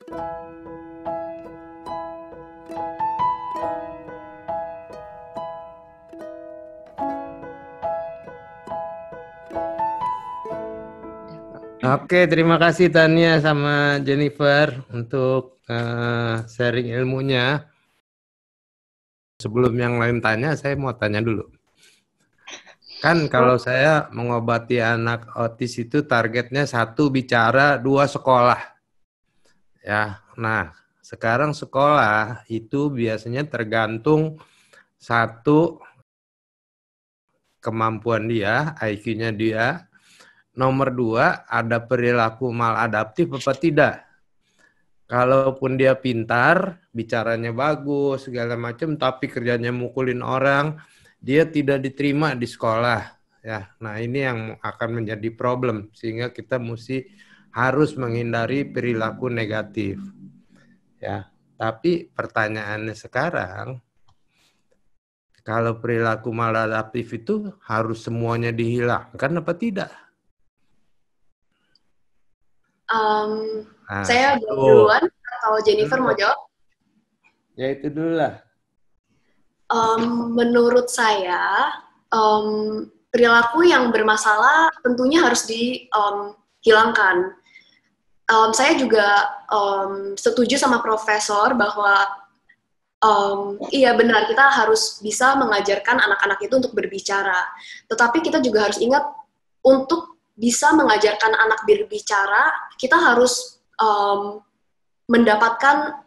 Oke, terima kasih Tania sama Jennifer untuk sharing ilmunya. Sebelum yang lain tanya, saya mau tanya dulu. Kan kalau saya mengobati anak autis itu targetnya 1 bicara, 2 sekolah. Ya, nah sekarang sekolah itu biasanya tergantung 1 kemampuan dia, IQ-nya dia. Nomor 2 ada perilaku maladaptif apa tidak. Kalaupun dia pintar, bicaranya bagus, segala macam, tapi kerjanya mukulin orang, dia tidak diterima di sekolah. Ya, nah ini yang akan menjadi problem, sehingga kita harus menghindari perilaku negatif. Ya, tapi pertanyaannya sekarang, kalau perilaku maladaptif itu harus semuanya dihilangkan apa tidak? Nah, Saya jawab duluan atau Jennifer mau jawab? Ya itu dulu lah. Menurut saya, perilaku yang bermasalah tentunya harus dihilangkan. Saya juga setuju sama Profesor bahwa iya benar, kita harus bisa mengajarkan anak-anak itu untuk berbicara. Tetapi kita juga harus ingat, untuk bisa mengajarkan anak berbicara, kita harus mendapatkan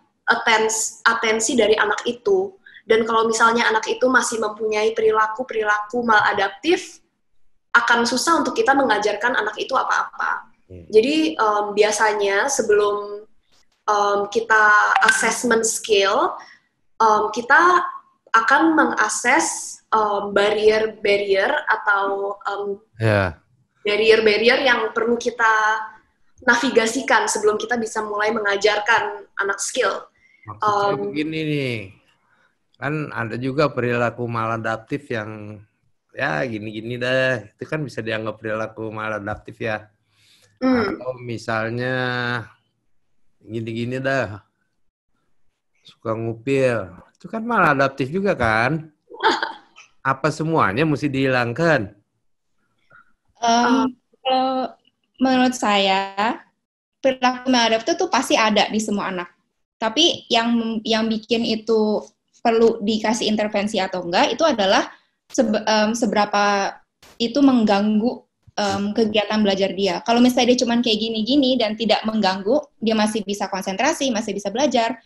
atensi dari anak itu. Dan kalau misalnya anak itu masih mempunyai perilaku maladaptif, akan susah untuk kita mengajarkan anak itu apa-apa. Jadi biasanya sebelum kita assessment skill, kita akan mengakses barrier-barrier atau barrier-barrier yang perlu kita navigasikan sebelum kita bisa mulai mengajarkan anak skill. Maksudnya begini nih, kan ada juga perilaku maladaptif yang ya gini-gini dah, itu kan bisa dianggap perilaku maladaptif ya. Atau misalnya gini-gini dah, suka ngupil, itu kan maladaptif juga kan? Apa semuanya mesti dihilangkan? Kalau menurut saya, perilaku maladaptif itu pasti ada di semua anak. Tapi yang bikin itu perlu dikasih intervensi atau enggak, itu adalah seberapa itu mengganggu kegiatan belajar dia. Kalau misalnya dia cuma kayak gini-gini dan tidak mengganggu, dia masih bisa konsentrasi, masih bisa belajar.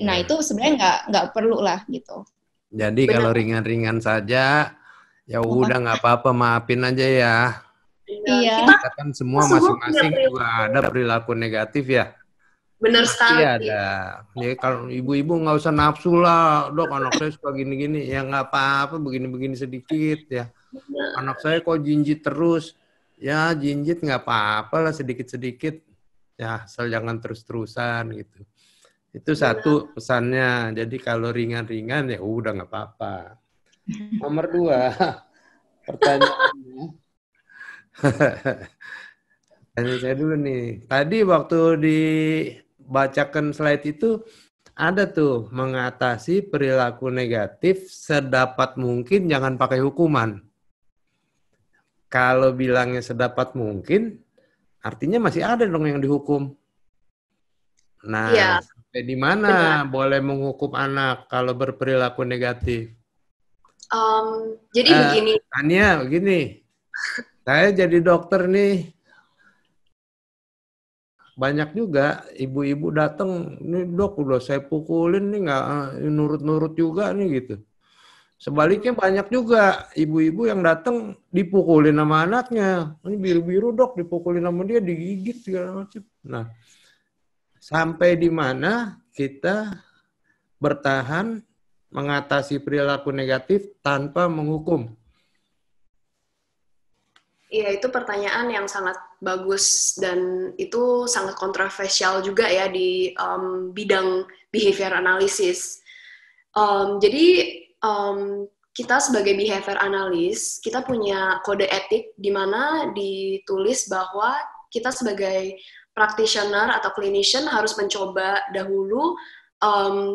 Nah itu sebenarnya nggak perlu lah gitu. Jadi kalau ringan-ringan saja, ya udah nggak apa-apa, maafin aja ya. Iya. Kita kan semua masing-masing juga ada perilaku negatif ya. Benar sekali. Ada. Ya, kalau ibu-ibu nggak usah nafsu lah, dok anak saya suka gini-gini, ya nggak apa-apa, begini-begini sedikit ya. Anak saya kok jinjit terus, ya jinjit nggak apa-apa lah sedikit-sedikit, ya asal jangan terus-terusan gitu. Itu satu pesannya. Jadi kalau ringan-ringan ya udah nggak apa-apa. Nomor 2, pertanyaannya. Tanya saya dulu nih. Tadi waktu dibacakan slide itu ada tuh mengatasi perilaku negatif sedapat mungkin jangan pakai hukuman. Kalau bilangnya sedapat mungkin, artinya masih ada dong yang dihukum. Nah, ya, sampai di mana boleh menghukum anak kalau berperilaku negatif? Jadi begini. Tania, begini. Saya jadi dokter nih. Banyak juga ibu-ibu datang, nih dok udah saya pukulin nih nggak nurut-nurut juga nih gitu. Sebaliknya banyak juga ibu-ibu yang datang dipukulin sama anaknya. Ini biru-biru dok, dipukulin sama dia, digigit segala macam. Nah, sampai di mana kita bertahan mengatasi perilaku negatif tanpa menghukum? Iya, itu pertanyaan yang sangat bagus dan itu sangat kontroversial juga ya di bidang behavior analysis. Jadi kita sebagai behavior analyst, kita punya kode etik di mana ditulis bahwa kita sebagai practitioner atau clinician harus mencoba dahulu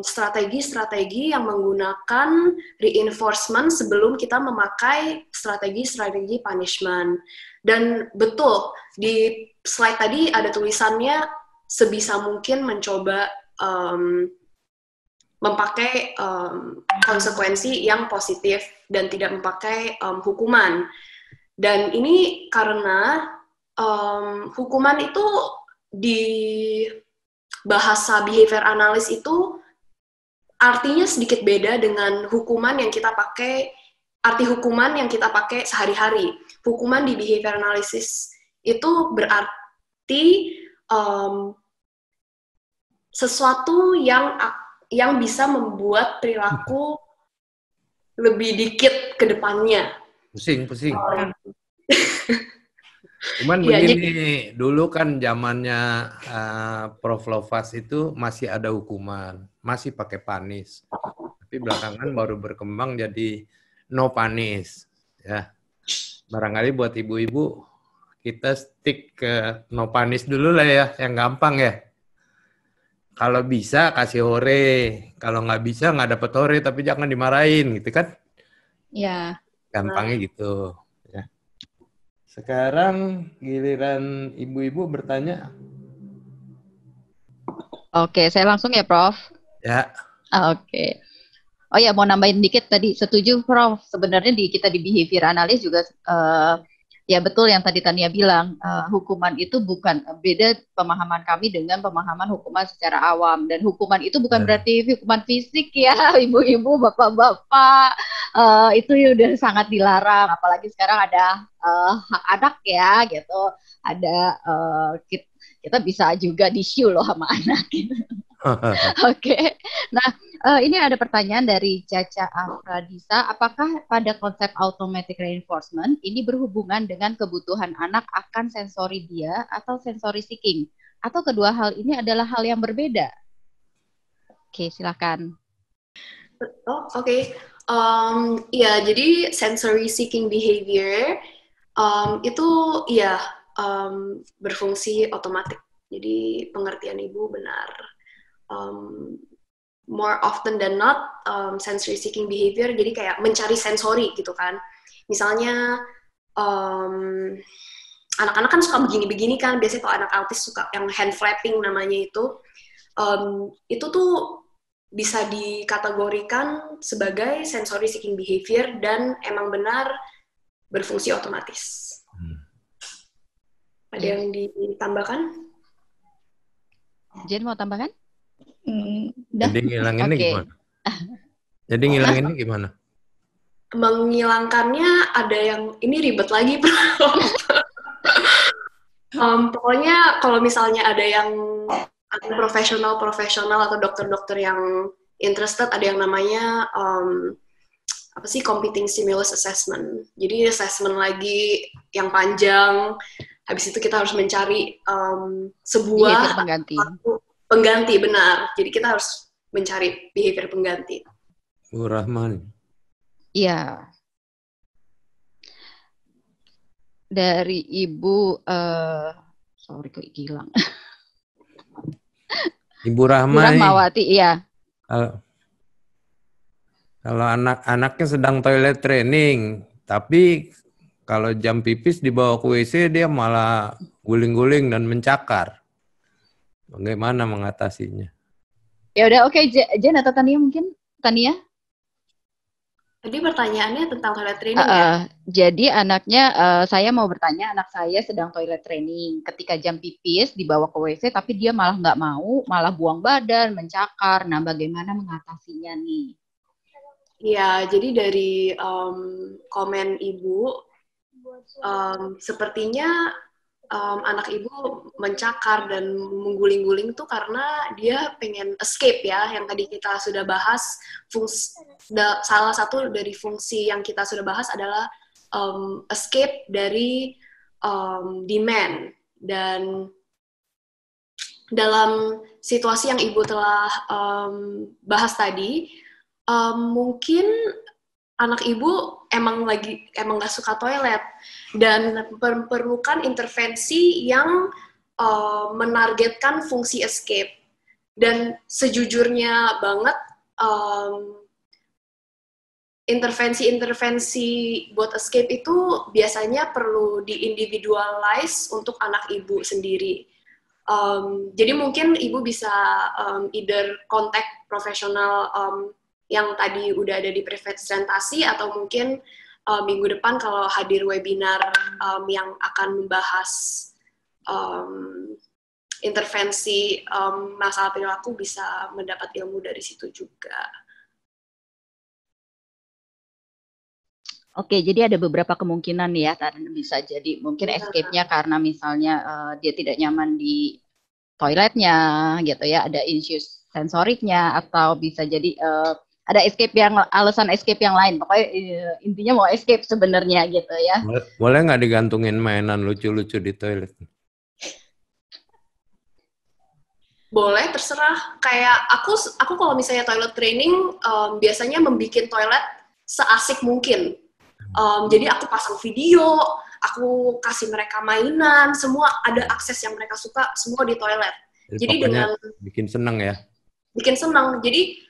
strategi-strategi yang menggunakan reinforcement sebelum kita memakai strategi-strategi punishment. Dan betul, di slide tadi ada tulisannya sebisa mungkin mencoba memakai konsekuensi yang positif dan tidak memakai hukuman. Dan ini karena hukuman itu di bahasa behavior analysis itu artinya sedikit beda dengan hukuman yang kita pakai, arti hukuman yang kita pakai sehari-hari. Hukuman di behavior analysis itu berarti sesuatu yang bisa membuat perilaku lebih dikit ke depannya. Pusing. Cuman Ya, begini, dulu kan zamannya Prof. Lovas itu masih ada hukuman, masih pakai panis. Tapi belakangan baru berkembang jadi no panis. Ya, barangkali buat ibu-ibu kita stick ke no panis dulu lah ya, yang gampang ya. Kalau bisa kasih hore, kalau nggak bisa nggak dapet hore, tapi jangan dimarahin gitu kan? Ya. Gampangnya gitu. Sekarang giliran ibu-ibu bertanya. Oke, saya langsung ya, Prof. Ya. Oke. Oh ya, mau nambahin dikit tadi. Setuju, Prof. Sebenarnya kita di behavior analysis juga ya betul yang tadi Tania bilang, hukuman itu bukan beda pemahaman kami dengan pemahaman hukuman secara awam, dan hukuman itu bukan berarti hukuman fisik ya, ibu-ibu, bapak-bapak, itu udah sangat dilarang, apalagi sekarang ada hak anak ya gitu, ada kita bisa juga di-show loh sama anak gitu. Oke. Nah, ini ada pertanyaan dari Caca Afradisa. Apakah pada konsep automatic reinforcement ini berhubungan dengan kebutuhan anak akan sensori dia atau sensory seeking? Atau kedua hal ini adalah hal yang berbeda? Oke, silakan. Oke. Ya, jadi sensory seeking behavior itu ya berfungsi otomatis. Jadi pengertian ibu benar. More often than not, sensory seeking behavior, jadi kayak mencari sensori gitu kan. Misalnya, anak-anak kan suka begini-begini kan, biasanya kalau anak autis suka yang hand flapping namanya itu tuh bisa dikategorikan sebagai sensory seeking behavior dan emang benar berfungsi otomatis. Ada yang ditambahkan? Jen mau tambahkan? Jadi ngilanginnya gimana? Jadi ngilanginnya gimana? Menghilangkannya ada yang ini ribet lagi, pokoknya kalau misalnya ada yang profesional atau dokter-dokter yang interested, ada yang namanya competing stimulus assessment. Jadi assessment lagi yang panjang. Habis itu kita harus mencari sebuah pengganti, benar. Jadi kita harus mencari behavior pengganti. Bu Rahman. Iya. Dari Ibu, sorry kok hilang. Ibu Rahmawati, iya. Kalau anak-anaknya sedang toilet training, tapi kalau jam pipis dibawa ke WC dia malah guling-guling dan mencakar. Bagaimana mengatasinya? Ya udah, oke, Jen atau Tania mungkin? Tania? Tadi pertanyaannya tentang toilet training ya? Jadi anaknya, saya mau bertanya, anak saya sedang toilet training. Ketika jam pipis dibawa ke WC, tapi dia malah nggak mau, malah buang badan, mencakar. Nah, bagaimana mengatasinya nih? Ya, jadi dari komen Ibu, sepertinya anak Ibu mencakar dan mengguling-guling tuh karena dia pengen escape ya, yang tadi kita sudah bahas. Salah satu dari fungsi yang kita sudah bahas adalah escape dari demand. Dan dalam situasi yang Ibu telah bahas tadi, mungkin anak Ibu emang nggak suka toilet dan memerlukan intervensi yang menargetkan fungsi escape. Dan sejujurnya banget, intervensi-intervensi buat escape itu biasanya perlu di-individualize untuk anak ibu sendiri. Jadi mungkin ibu bisa either contact profesional yang tadi udah ada di presentasi, atau mungkin minggu depan kalau hadir webinar yang akan membahas intervensi masalah perilaku, bisa mendapat ilmu dari situ juga. Oke, jadi ada beberapa kemungkinan ya, bisa jadi mungkin escape-nya karena misalnya dia tidak nyaman di toiletnya gitu ya, ada issues sensoriknya, atau bisa jadi ada alasan escape yang lain. Pokoknya intinya mau escape sebenarnya gitu ya. Boleh nggak digantungin mainan lucu-lucu di toilet? Boleh, terserah. Kayak aku kalau misalnya toilet training, biasanya membuat toilet seasik mungkin. Jadi aku pasang video, aku kasih mereka mainan, semua ada akses yang mereka suka, semua di toilet. Jadi dengan bikin seneng ya? Bikin seneng. Jadi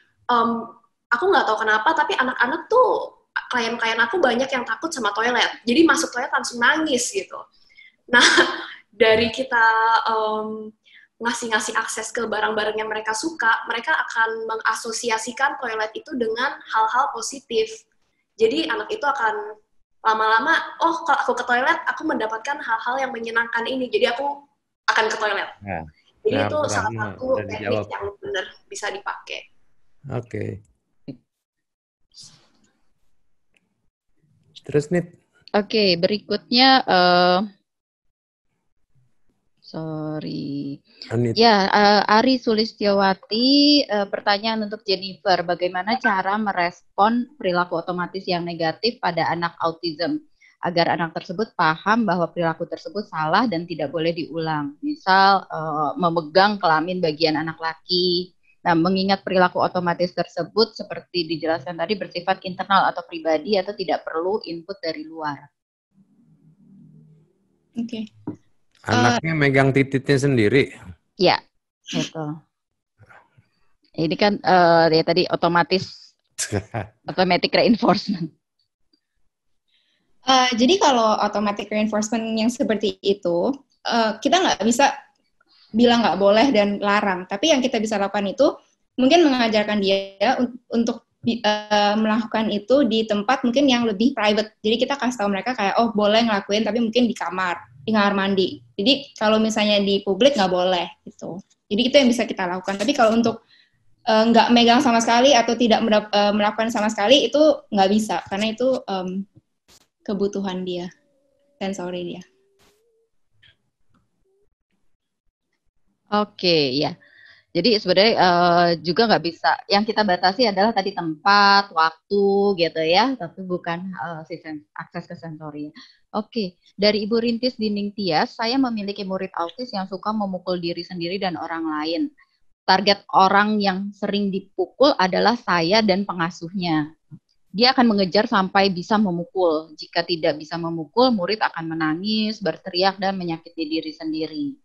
aku nggak tahu kenapa, tapi anak-anak tuh, klien-klien aku banyak yang takut sama toilet. Jadi masuk toilet langsung nangis gitu. Nah, dari kita ngasih akses ke barang-barang yang mereka suka, mereka akan mengasosiasikan toilet itu dengan hal-hal positif. Jadi anak itu akan lama-lama, oh kalau aku ke toilet, aku mendapatkan hal-hal yang menyenangkan ini, jadi aku akan ke toilet. Jadi itu salah satu teknik yang benar bisa dipakai. Oke. Terus nih. Oke, berikutnya Ari Sulistyawati, pertanyaan untuk Jennifer, bagaimana cara merespon perilaku otomatis yang negatif pada anak autism agar anak tersebut paham bahwa perilaku tersebut salah dan tidak boleh diulang. Misal memegang kelamin bagian anak laki. Nah, mengingat perilaku otomatis tersebut seperti dijelaskan tadi bersifat internal atau pribadi atau tidak perlu input dari luar. Oke. Anaknya megang titiknya sendiri. Ya, gitu. Ini kan ya tadi automatic reinforcement. Jadi kalau automatic reinforcement yang seperti itu, kita nggak bisa bilang nggak boleh dan larang. Tapi yang kita bisa lakukan itu mungkin mengajarkan dia untuk melakukan itu di tempat mungkin yang lebih private. Jadi kita kasih tahu mereka kayak, oh boleh ngelakuin tapi mungkin di kamar mandi. Jadi kalau misalnya di publik nggak boleh gitu. Jadi itu yang bisa kita lakukan. Tapi kalau untuk nggak megang sama sekali atau tidak melakukan sama sekali itu nggak bisa karena itu kebutuhan dia, sensori dia. Oke, ya. Jadi sebenarnya juga nggak bisa. Yang kita batasi adalah tadi tempat, waktu, gitu ya. Tapi bukan akses ke sensori. Oke, dari Ibu Rintis Dinding Tias, saya memiliki murid autis yang suka memukul diri sendiri dan orang lain. Target orang yang sering dipukul adalah saya dan pengasuhnya. Dia akan mengejar sampai bisa memukul. Jika tidak bisa memukul, murid akan menangis, berteriak, dan menyakiti diri sendiri.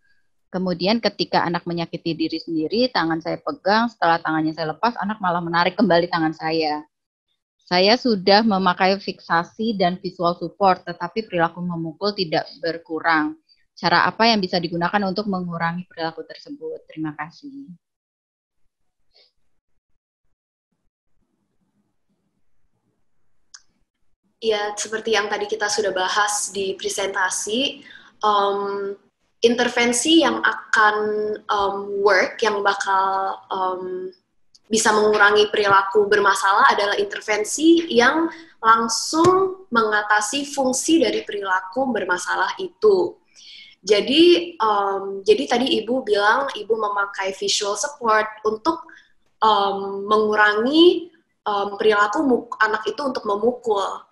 Kemudian ketika anak menyakiti diri sendiri, tangan saya pegang, setelah tangannya saya lepas, anak malah menarik kembali tangan saya. Saya sudah memakai fiksasi dan visual support, tetapi perilaku memukul tidak berkurang. Cara apa yang bisa digunakan untuk mengurangi perilaku tersebut? Terima kasih. Ya, seperti yang tadi kita sudah bahas di presentasi, intervensi yang akan work, yang bakal bisa mengurangi perilaku bermasalah adalah intervensi yang langsung mengatasi fungsi dari perilaku bermasalah itu. Jadi tadi Ibu bilang Ibu memakai visual support untuk mengurangi perilaku anak itu untuk memukul.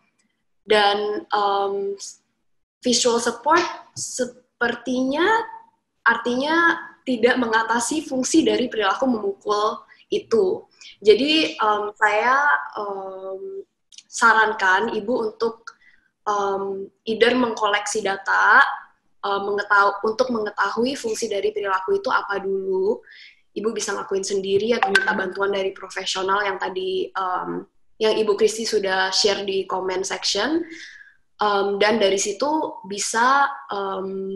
Dan visual support sepertinya artinya tidak mengatasi fungsi dari perilaku memukul itu. Jadi saya sarankan Ibu untuk either mengkoleksi data untuk mengetahui fungsi dari perilaku itu apa dulu, Ibu bisa ngelakuin sendiri atau minta bantuan dari profesional yang tadi yang Ibu Kristi sudah share di comment section. Dan dari situ bisa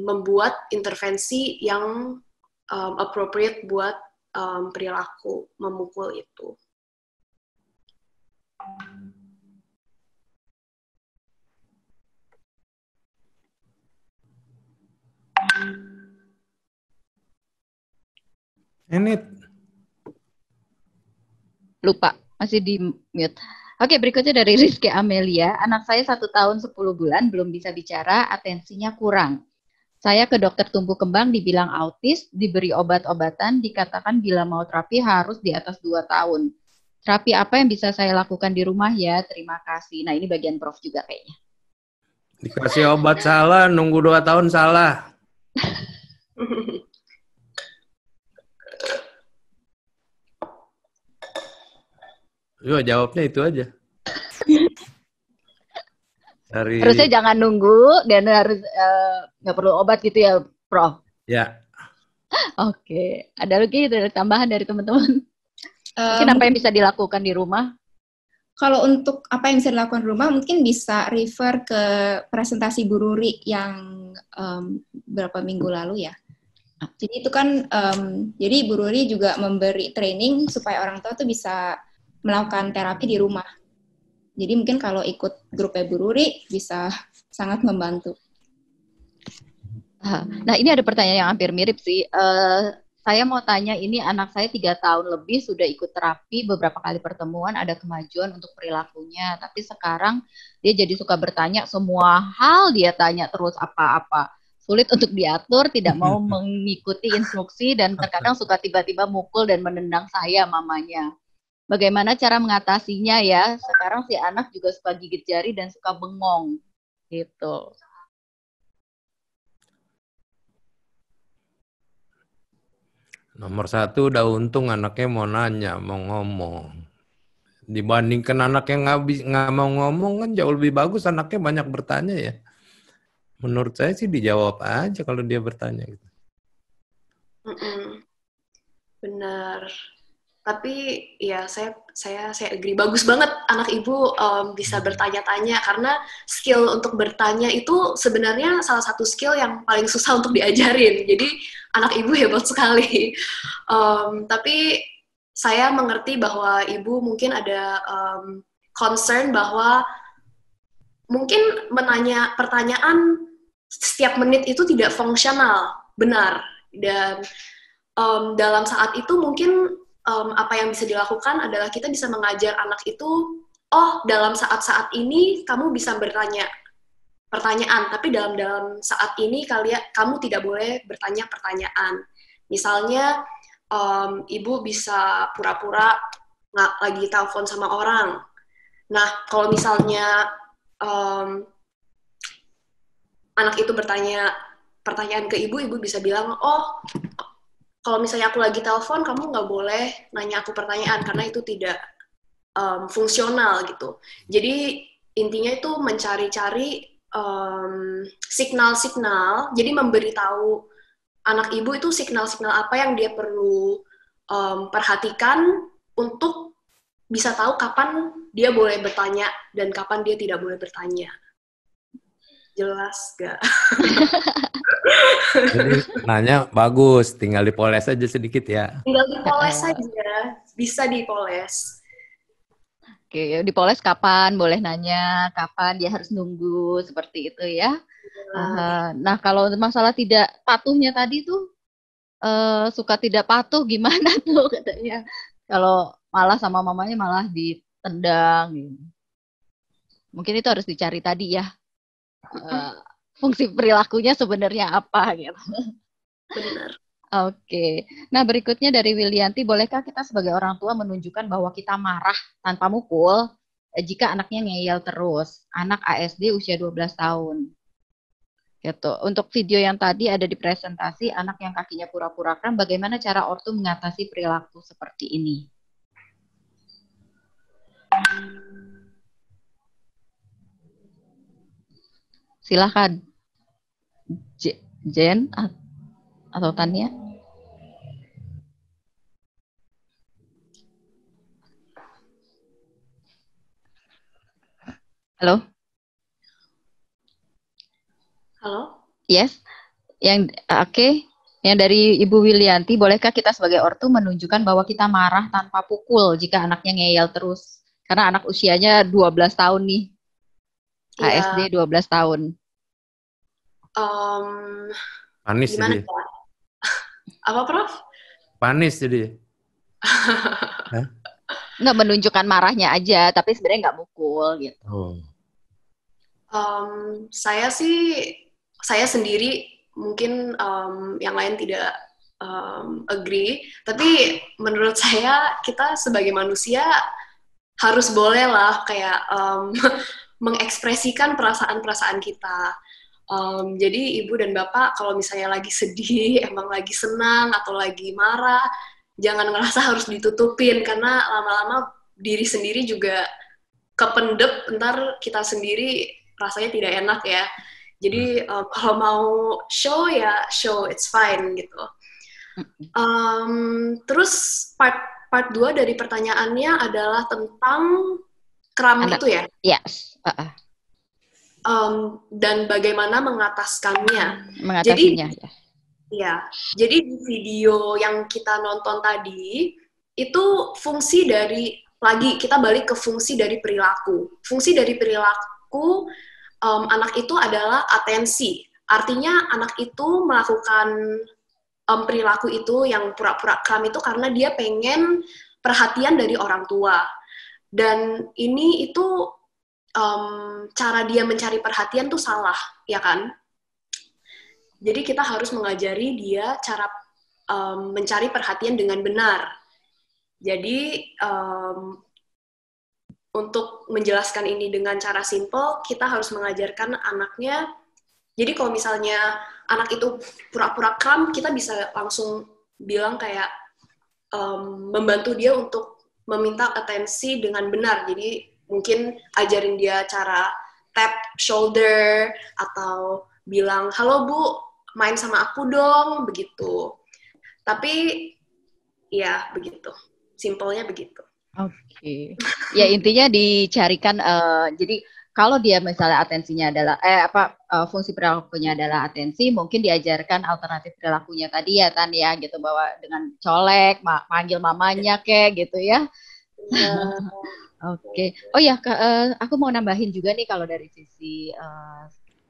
membuat intervensi yang appropriate buat perilaku memukul itu. Ini Lupa, masih di mute. Oke, berikutnya dari Rizky Amelia. Anak saya 1 tahun 10 bulan, belum bisa bicara, atensinya kurang. Saya ke dokter tumbuh kembang dibilang autis, diberi obat-obatan, dikatakan bila mau terapi harus di atas 2 tahun. Terapi apa yang bisa saya lakukan di rumah ya? Terima kasih. Nah, ini bagian Prof juga kayaknya. dikasih obat salah, nunggu 2 tahun salah. Yo, jawabnya itu aja. Harusnya jangan nunggu dan harus nggak perlu obat gitu ya, Prof? Ya. Oke. Ada lagi tambahan dari teman-teman? Mungkin apa yang bisa dilakukan di rumah? Kalau untuk apa yang bisa dilakukan di rumah, mungkin bisa refer ke presentasi Bu Ruri yang beberapa minggu lalu ya. Jadi itu kan, jadi Bu Ruri juga memberi training supaya orang tua tuh bisa melakukan terapi di rumah. Jadi mungkin kalau ikut grupnya Bu Ruri bisa sangat membantu. Nah, ini ada pertanyaan yang hampir mirip sih. Saya mau tanya, ini anak saya 3 tahun lebih sudah ikut terapi, beberapa kali pertemuan ada kemajuan untuk perilakunya. Tapi sekarang dia jadi suka bertanya, semua hal dia tanya terus apa-apa. Sulit untuk diatur, tidak mau mengikuti instruksi, dan terkadang suka tiba-tiba mukul dan menendang saya, mamanya. Bagaimana cara mengatasinya ya? Sekarang si anak juga suka gigit jari dan suka bengong. Gitu. Nomor 1 udah untung anaknya mau nanya, mau ngomong. Dibandingkan anak yang nggak mau ngomong kan jauh lebih bagus anaknya banyak bertanya ya. Menurut saya sih dijawab aja kalau dia bertanya gitu. Benar. Tapi ya saya agree, bagus banget anak ibu bisa bertanya-tanya, karena skill untuk bertanya itu sebenarnya salah satu skill yang paling susah untuk diajarin. Jadi anak ibu hebat sekali. Tapi saya mengerti bahwa ibu mungkin ada concern bahwa mungkin menanya pertanyaan setiap menit itu tidak fungsional, benar. Dan dalam saat itu mungkin apa yang bisa dilakukan adalah kita bisa mengajar anak itu, oh dalam saat-saat ini kamu bisa bertanya pertanyaan, tapi dalam saat ini kamu tidak boleh bertanya pertanyaan. Misalnya ibu bisa pura-pura nggak lagi telepon sama orang. Nah kalau misalnya anak itu bertanya pertanyaan ke ibu bisa bilang, oh kalau misalnya aku lagi telepon, kamu nggak boleh nanya aku pertanyaan, karena itu tidak fungsional gitu. Jadi intinya itu mencari-cari signal-signal, jadi memberitahu anak ibu itu signal-signal apa yang dia perlu perhatikan untuk bisa tahu kapan dia boleh bertanya dan kapan dia tidak boleh bertanya. Jelas gak? Jadi nanya bagus, tinggal dipoles aja sedikit ya. Tinggal dipoles saja, bisa dipoles. Oke, dipoles kapan boleh nanya, kapan dia harus nunggu, seperti itu ya. Nah, kalau masalah tidak patuhnya tadi tuh, suka tidak patuh gimana tuh katanya. Kalau malah sama mamanya malah ditendang. Gitu. Mungkin itu harus dicari tadi ya. Fungsi perilakunya sebenarnya apa gitu. Benar. Oke. Nah, berikutnya dari Wilianti, bolehkah kita sebagai orang tua menunjukkan bahwa kita marah tanpa mukul jika anaknya ngeyel terus? Anak ASD usia 12 tahun. Gitu. Untuk video yang tadi ada di presentasi, anak yang kakinya pura-pura kram, bagaimana cara ortu mengatasi perilaku seperti ini? Silakan. Jen atau Tania? Halo? Halo? Yes? Oke. Yang dari Ibu Wilianti, bolehkah kita sebagai ortu menunjukkan bahwa kita marah tanpa pukul jika anaknya ngeyel terus? Karena anak usianya 12 tahun nih. Iya. ASD 12 tahun. Panis Gimana jadi. ya? Apa, Prof? Panis jadi. Nggak menunjukkan marahnya aja, tapi sebenarnya nggak mukul gitu. Oh. Saya sendiri mungkin yang lain tidak agree, tapi menurut saya kita sebagai manusia harus boleh lah kayak mengekspresikan perasaan-perasaan kita. Jadi ibu dan bapak kalau misalnya lagi sedih, emang lagi senang atau lagi marah, jangan ngerasa harus ditutupin karena lama-lama diri sendiri juga kependep, ntar kita sendiri rasanya tidak enak ya. Jadi kalau mau show ya show, it's fine gitu. Terus part 2 dari pertanyaannya adalah tentang kram itu ya? Yes. Dan bagaimana mengataskannya. Mengatasinya. Jadi di video yang kita nonton tadi, itu fungsi dari, lagi kita balik ke fungsi dari perilaku. Fungsi dari perilaku anak itu adalah atensi. Artinya anak itu melakukan perilaku itu yang pura-pura kram itu karena dia pengen perhatian dari orang tua. Dan ini itu cara dia mencari perhatian tuh salah, ya kan? Jadi kita harus mengajari dia cara mencari perhatian dengan benar. Jadi untuk menjelaskan ini dengan cara simple, kita harus mengajarkan anaknya. Jadi kalau misalnya anak itu pura-pura kram, kita bisa langsung bilang kayak membantu dia untuk meminta atensi dengan benar. Jadi mungkin ajarin dia cara tap shoulder atau bilang, halo Bu, main sama aku dong, begitu. Tapi ya begitu, simpelnya begitu. Oke. Ya intinya dicarikan, jadi kalau dia misalnya atensinya adalah, fungsi perilakunya adalah atensi, mungkin diajarkan alternatif perilakunya tadi ya Tan ya, gitu, bahwa dengan colek, manggil mamanya kayak gitu ya. Oke. Oh ya, aku mau nambahin juga nih kalau dari sisi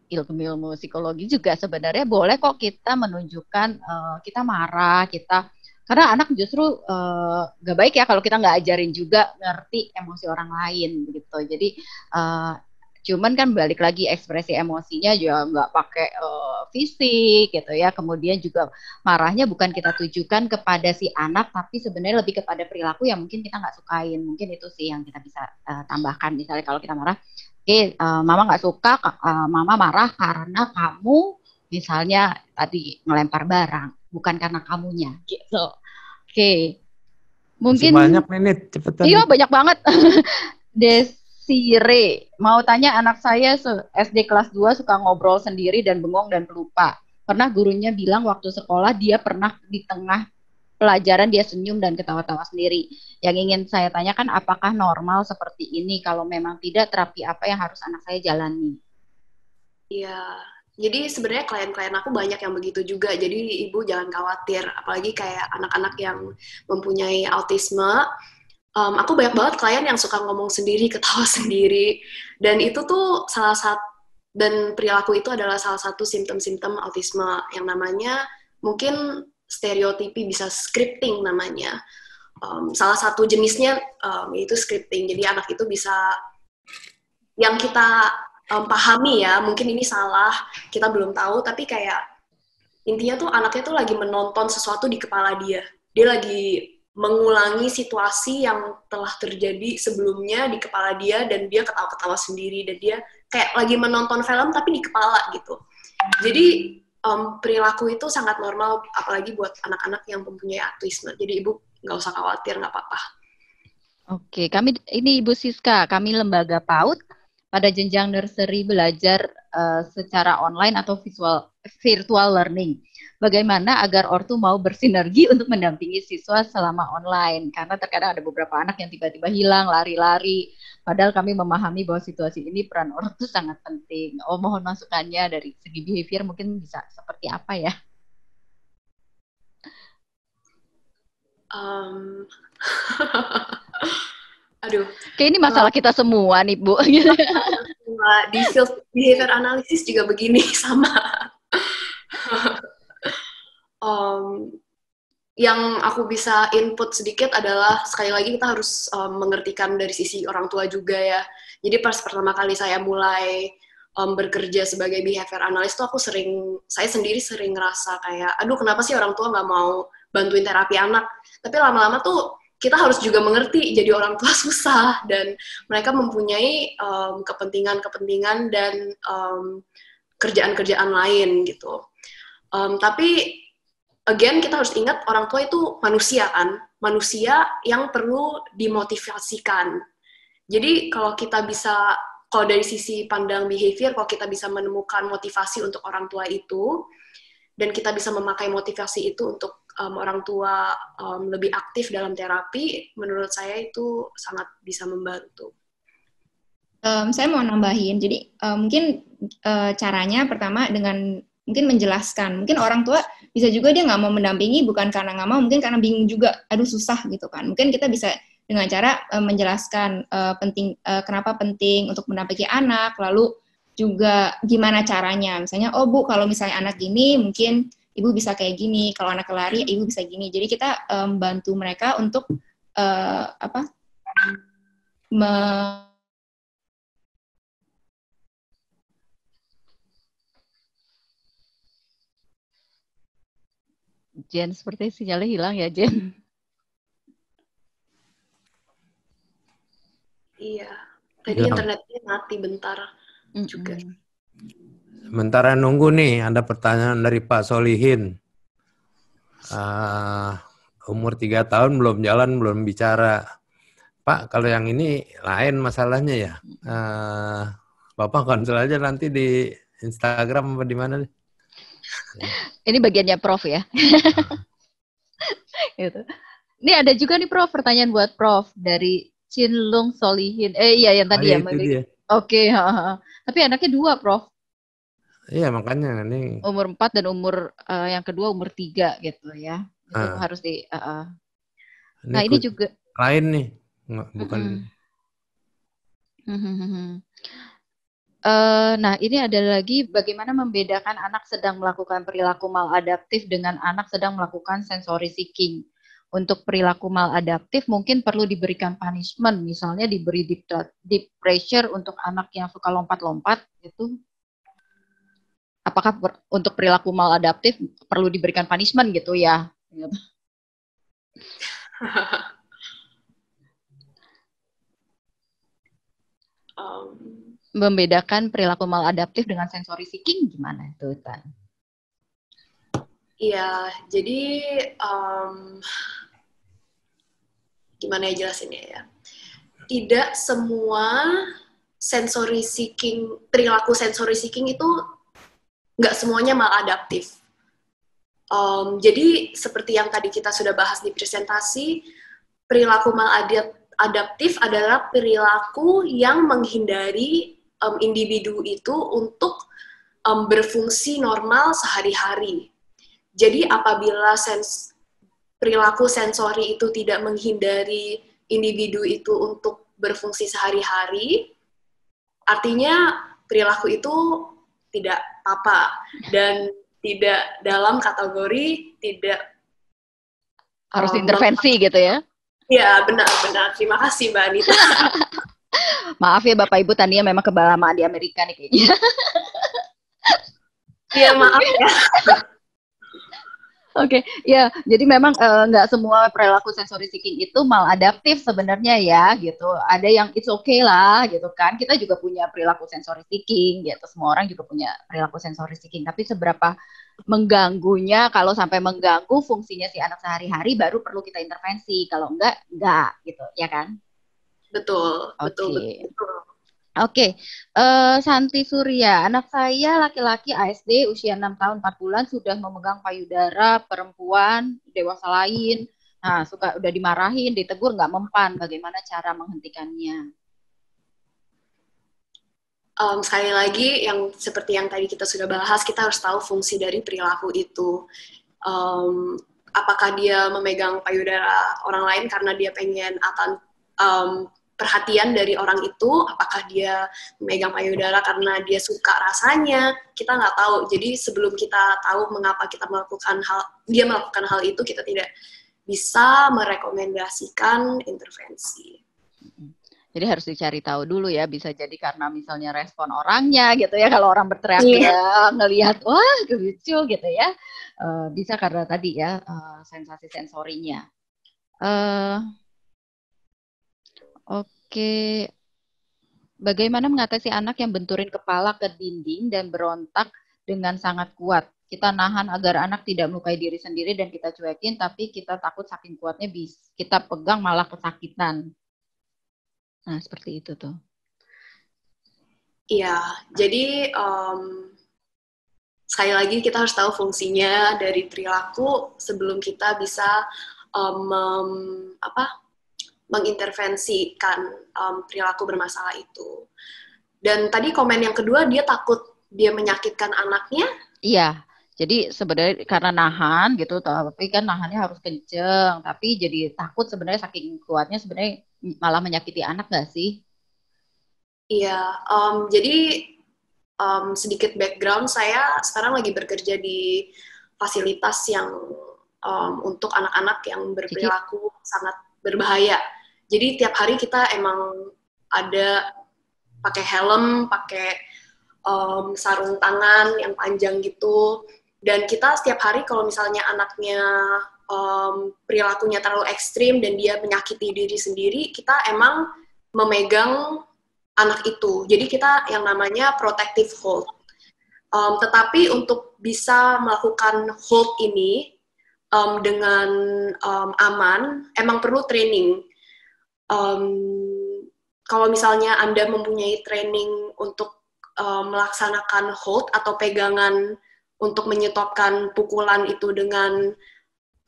ilmu psikologi juga sebenarnya boleh kok kita menunjukkan kita marah, karena anak justru gak baik ya kalau kita nggak ajarin juga ngerti emosi orang lain gitu. Jadi cuman kan balik lagi ekspresi emosinya juga nggak pakai fisik gitu ya. Kemudian juga marahnya bukan kita tujukan kepada si anak, tapi sebenarnya lebih kepada perilaku yang mungkin kita nggak sukain. Mungkin itu sih yang kita bisa tambahkan. Misalnya kalau kita marah, mama nggak suka, mama marah karena kamu misalnya tadi ngelempar barang, bukan karena kamunya gitu. Oke. Mungkin masih banyak nih, cepetan. Iya, banyak banget. Desire, mau tanya, anak saya SD kelas 2 suka ngobrol sendiri dan bengong dan pelupa. Pernah gurunya bilang waktu sekolah dia pernah di tengah pelajaran dia senyum dan ketawa-tawa sendiri. Yang ingin saya tanyakan, apakah normal seperti ini? Kalau memang tidak, terapi apa yang harus anak saya jalani? Iya, jadi sebenarnya klien-klien aku banyak yang begitu juga. Jadi ibu jangan khawatir, apalagi kayak anak-anak yang mempunyai autisme. Aku banyak banget klien yang suka ngomong sendiri, ketawa sendiri, dan itu tuh dan perilaku itu adalah salah satu simptom-simptom autisme yang namanya mungkin stereotipi, bisa scripting namanya. Salah satu jenisnya yaitu scripting. Jadi anak itu bisa, yang kita pahami ya, mungkin ini salah, kita belum tahu, tapi kayak intinya tuh anaknya tuh lagi menonton sesuatu di kepala dia. Dia lagi mengulangi situasi yang telah terjadi sebelumnya di kepala dia, dan dia ketawa-ketawa sendiri, dan dia kayak lagi menonton film tapi di kepala gitu. Jadi perilaku itu sangat normal, apalagi buat anak-anak yang mempunyai autisme. Jadi ibu nggak usah khawatir, nggak apa-apa. Oke, ini Ibu Siska, kami lembaga PAUD pada jenjang nursery belajar secara online atau virtual learning. Bagaimana agar ortu mau bersinergi untuk mendampingi siswa selama online? Karena terkadang ada beberapa anak yang tiba-tiba hilang, lari-lari. Padahal kami memahami bahwa situasi ini peran ortu sangat penting. Mohon masukannya dari segi behavior mungkin bisa seperti apa ya? Aduh. Kayak ini masalah kita semua nih, Bu. Di field behavior analysis juga begini, sama. Yang aku bisa input sedikit adalah, sekali lagi kita harus mengertikan dari sisi orang tua juga ya. Jadi pas pertama kali saya mulai bekerja sebagai behavior analyst tuh saya sendiri sering ngerasa kayak, aduh kenapa sih orang tua nggak mau bantuin terapi anak. Tapi lama-lama tuh kita harus juga mengerti, jadi orang tua susah, dan mereka mempunyai kepentingan-kepentingan dan kerjaan-kerjaan lain gitu. Tapi again kita harus ingat orang tua itu manusia kan, manusia yang perlu dimotivasikan. Jadi kalau dari sisi pandang behavior, kalau kita bisa menemukan motivasi untuk orang tua itu, dan kita bisa memakai motivasi itu untuk orang tua lebih aktif dalam terapi, menurut saya itu sangat bisa membantu. Saya mau nambahin, jadi mungkin caranya pertama dengan mungkin menjelaskan. Mungkin orang tua bisa juga dia nggak mau mendampingi bukan karena nggak mau, mungkin karena bingung juga, aduh susah gitu kan. Mungkin kita bisa dengan cara menjelaskan kenapa penting untuk mendampingi anak, lalu juga gimana caranya. Misalnya, oh Bu, kalau misalnya anak gini, mungkin Ibu bisa kayak gini. Kalau anak lari, Ibu bisa gini. Jadi kita bantu mereka untuk Jen, seperti sinyalnya hilang ya, Jen. Iya, tadi internetnya mati bentar juga. Sementara nunggu nih, ada pertanyaan dari Pak Solihin. Umur 3 tahun belum jalan, belum bicara. Pak, kalau yang ini lain masalahnya ya. Bapak konsul aja nanti di Instagram apa di mana nih? Ini bagiannya Prof ya. Gitu. Ini ada juga nih Prof, pertanyaan buat Prof dari Chinlung Solihin. Iya yang tadi ya. Oke, tapi anaknya 2 Prof. Iya makanya nih. Umur 4 dan umur yang kedua umur 3 gitu ya. Itu harus di. Nah ini juga lain nih, bukan. Nah, ini ada lagi bagaimana membedakan anak sedang melakukan perilaku maladaptif dengan anak sedang melakukan sensory seeking. Untuk perilaku maladaptif mungkin perlu diberikan punishment, misalnya diberi deep pressure untuk anak yang suka lompat-lompat gitu. Apakah untuk perilaku maladaptif perlu diberikan punishment gitu ya? Membedakan perilaku maladaptif dengan sensory seeking gimana tuh Tan? Iya, jadi gimana ya jelasinnya ya? Tidak semua perilaku sensory seeking itu nggak semuanya maladaptif. Jadi seperti yang tadi kita sudah bahas di presentasi, perilaku maladaptif adalah perilaku yang menghindari individu itu untuk berfungsi normal sehari-hari. Jadi apabila perilaku sensori itu tidak menghindari individu itu untuk berfungsi sehari-hari, artinya perilaku itu tidak apa dan tidak dalam kategori tidak harus intervensi gitu ya? Ya, benar-benar. Terima kasih, Mbak Anita. Maaf ya Bapak Ibu, Tania memang kebalamaan di Amerika nih kayaknya. Iya, maaf ya. Oke, ya, jadi memang nggak semua perilaku sensory seeking itu maladaptif sebenarnya ya, gitu. Ada yang it's okay lah, gitu kan. Kita juga punya perilaku sensory seeking, gitu. Semua orang juga punya perilaku sensory seeking. Tapi seberapa mengganggunya, kalau sampai mengganggu fungsinya si anak sehari-hari, baru perlu kita intervensi. Kalau enggak, gitu, ya kan? Betul, betul. Oke, Santi Surya, anak saya laki-laki ASD usia 6 tahun 4 bulan sudah memegang payudara perempuan dewasa lain. Nah, udah dimarahin, ditegur nggak mempan. Bagaimana cara menghentikannya? Sekali lagi, yang seperti yang tadi kita sudah bahas, kita harus tahu fungsi dari perilaku itu. Apakah dia memegang payudara orang lain karena dia pengen akan perhatian dari orang itu, apakah dia memegang payudara karena dia suka rasanya, kita nggak tahu. Jadi sebelum kita tahu mengapa dia melakukan hal itu, kita tidak bisa merekomendasikan intervensi. Jadi harus dicari tahu dulu ya, bisa jadi karena misalnya respon orangnya gitu ya, kalau orang berteriak ya ngelihat wah lucu gitu ya, bisa karena tadi ya sensasi sensorinya. Oke, bagaimana mengatasi anak yang benturin kepala ke dinding dan berontak dengan sangat kuat? Kita nahan agar anak tidak melukai diri sendiri dan kita cuekin, tapi kita takut saking kuatnya kita pegang malah kesakitan. Nah, seperti itu tuh. Iya, jadi sekali lagi kita harus tahu fungsinya dari perilaku sebelum kita bisa mengintervensikan perilaku bermasalah itu. Dan tadi komen yang kedua, dia takut dia menyakitkan anaknya. Iya, jadi sebenarnya karena nahan gitu, tapi kan nahannya harus kenceng, tapi jadi takut sebenarnya saking kuatnya sebenarnya malah menyakiti anak nggak sih? Iya, jadi sedikit background, saya sekarang lagi bekerja di fasilitas yang untuk anak-anak yang berperilaku sangat berbahaya. Jadi tiap hari kita emang ada pakai helm, pakai sarung tangan yang panjang gitu. Dan kita setiap hari kalau misalnya anaknya perilakunya terlalu ekstrim dan dia menyakiti diri sendiri, kita emang memegang anak itu. Jadi kita yang namanya protective hold. Tetapi untuk bisa melakukan hold ini dengan aman, emang perlu training. Kalau misalnya Anda mempunyai training untuk melaksanakan hold atau pegangan untuk menyetopkan pukulan itu dengan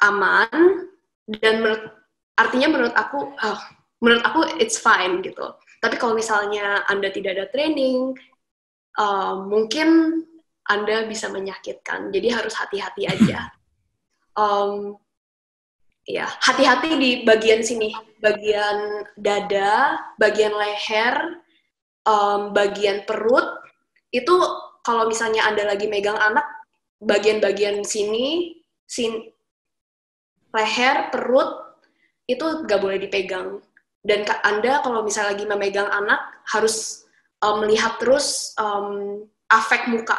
aman, dan artinya menurut aku it's fine gitu. Tapi kalau misalnya Anda tidak ada training, mungkin Anda bisa menyakitkan. Jadi harus hati-hati aja. Ya, hati-hati di bagian sini, bagian dada, bagian leher, bagian perut. Itu kalau misalnya Anda lagi megang anak, bagian-bagian sini, leher, perut, itu nggak boleh dipegang. Dan Anda kalau misalnya lagi memegang anak, harus melihat terus afek muka.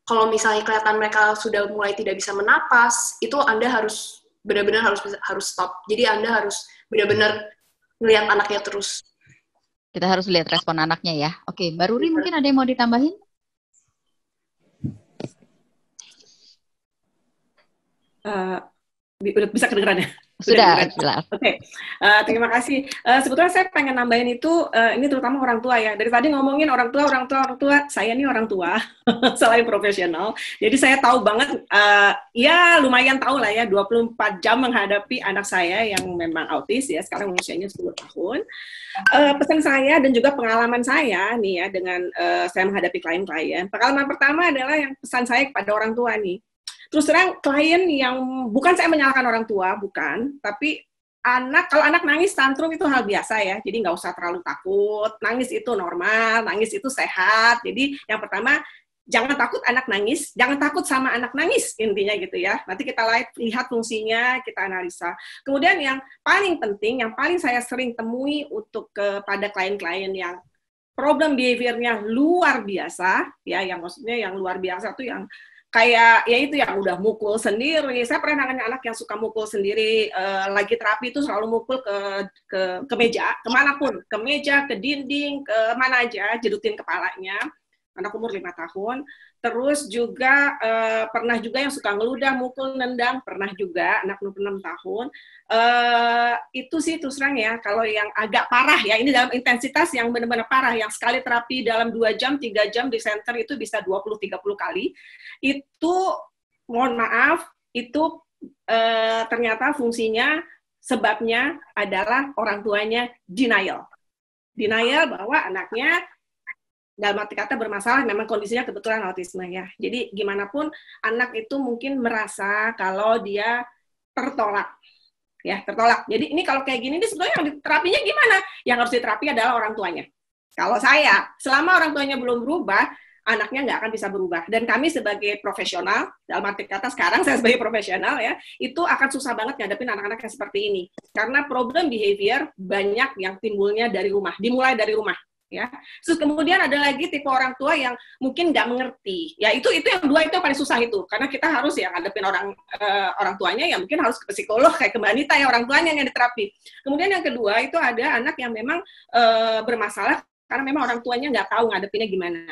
Kalau misalnya kelihatan mereka sudah mulai tidak bisa menapas, itu Anda harus benar-benar harus stop. Jadi Anda harus benar-benar melihat anaknya terus. Kita harus lihat respon anaknya ya. Oke, Mbak Ruri mungkin ada yang mau ditambahin? Udah bisa kedengeran ya? Sudah, jelas. Oke, terima kasih. Sebetulnya saya pengen nambahin itu, ini terutama orang tua ya. Dari tadi ngomongin orang tua, saya ini orang tua, selain profesional. Jadi saya tahu banget, ya lumayan tahu lah ya, 24 jam menghadapi anak saya yang memang autis ya, sekarang usianya 10 tahun. Pesan saya dan juga pengalaman saya nih ya, dengan saya menghadapi klien-klien. Pengalaman pertama adalah yang pesan saya kepada orang tua nih. Terus terang klien yang bukan saya menyalahkan orang tua, bukan, tapi kalau anak nangis tantrum itu hal biasa ya, jadi nggak usah terlalu takut, nangis itu normal, nangis itu sehat. Jadi yang pertama, jangan takut anak nangis, jangan takut sama anak nangis, intinya gitu ya. Nanti kita lihat fungsinya, kita analisa. Kemudian yang paling penting, yang paling saya sering temui untuk kepada klien-klien yang problem behavior-nya luar biasa, ya, yang maksudnya yang luar biasa tuh yang kayak ya itu yang udah mukul sendiri. Saya pernah nangani anak yang suka mukul sendiri, lagi terapi itu selalu mukul ke meja, kemanapun, ke meja, ke dinding, ke mana aja, jedutin kepalanya. Anak umur 5 tahun. Terus juga pernah juga yang suka ngeludah, mukul, nendang, pernah juga anak 26 tahun. Itu sih terus terang ya, kalau yang agak parah ya, ini dalam intensitas yang benar-benar parah, yang sekali terapi dalam 2 jam, 3 jam di center itu bisa 20-30 kali. Itu mohon maaf, itu ternyata fungsinya, sebabnya adalah orang tuanya denial. Denial bahwa anaknya dalam arti kata bermasalah, memang kondisinya kebetulan autisme ya. Jadi gimana pun anak itu mungkin merasa kalau dia tertolak. Ya, tertolak. Jadi ini kalau kayak gini, ini sebenarnya yang terapinya gimana? Yang harus diterapi adalah orang tuanya. Kalau saya, selama orang tuanya belum berubah, anaknya nggak akan bisa berubah. Dan kami sebagai profesional, dalam arti kata sekarang saya sebagai profesional ya, itu akan susah banget ngadepin anak-anak yang seperti ini. Karena problem behavior banyak yang timbulnya dari rumah, dimulai dari rumah. Ya, terus kemudian ada lagi tipe orang tua yang mungkin nggak mengerti. Ya itu yang dua itu yang paling susah itu, karena kita harus ya ngadepin orang tuanya, ya mungkin harus ke psikolog kayak ke Mbak Anita ya, orang tuanya yang diterapi. Kemudian yang kedua itu ada anak yang memang bermasalah karena memang orang tuanya nggak tahu ngadepinnya gimana.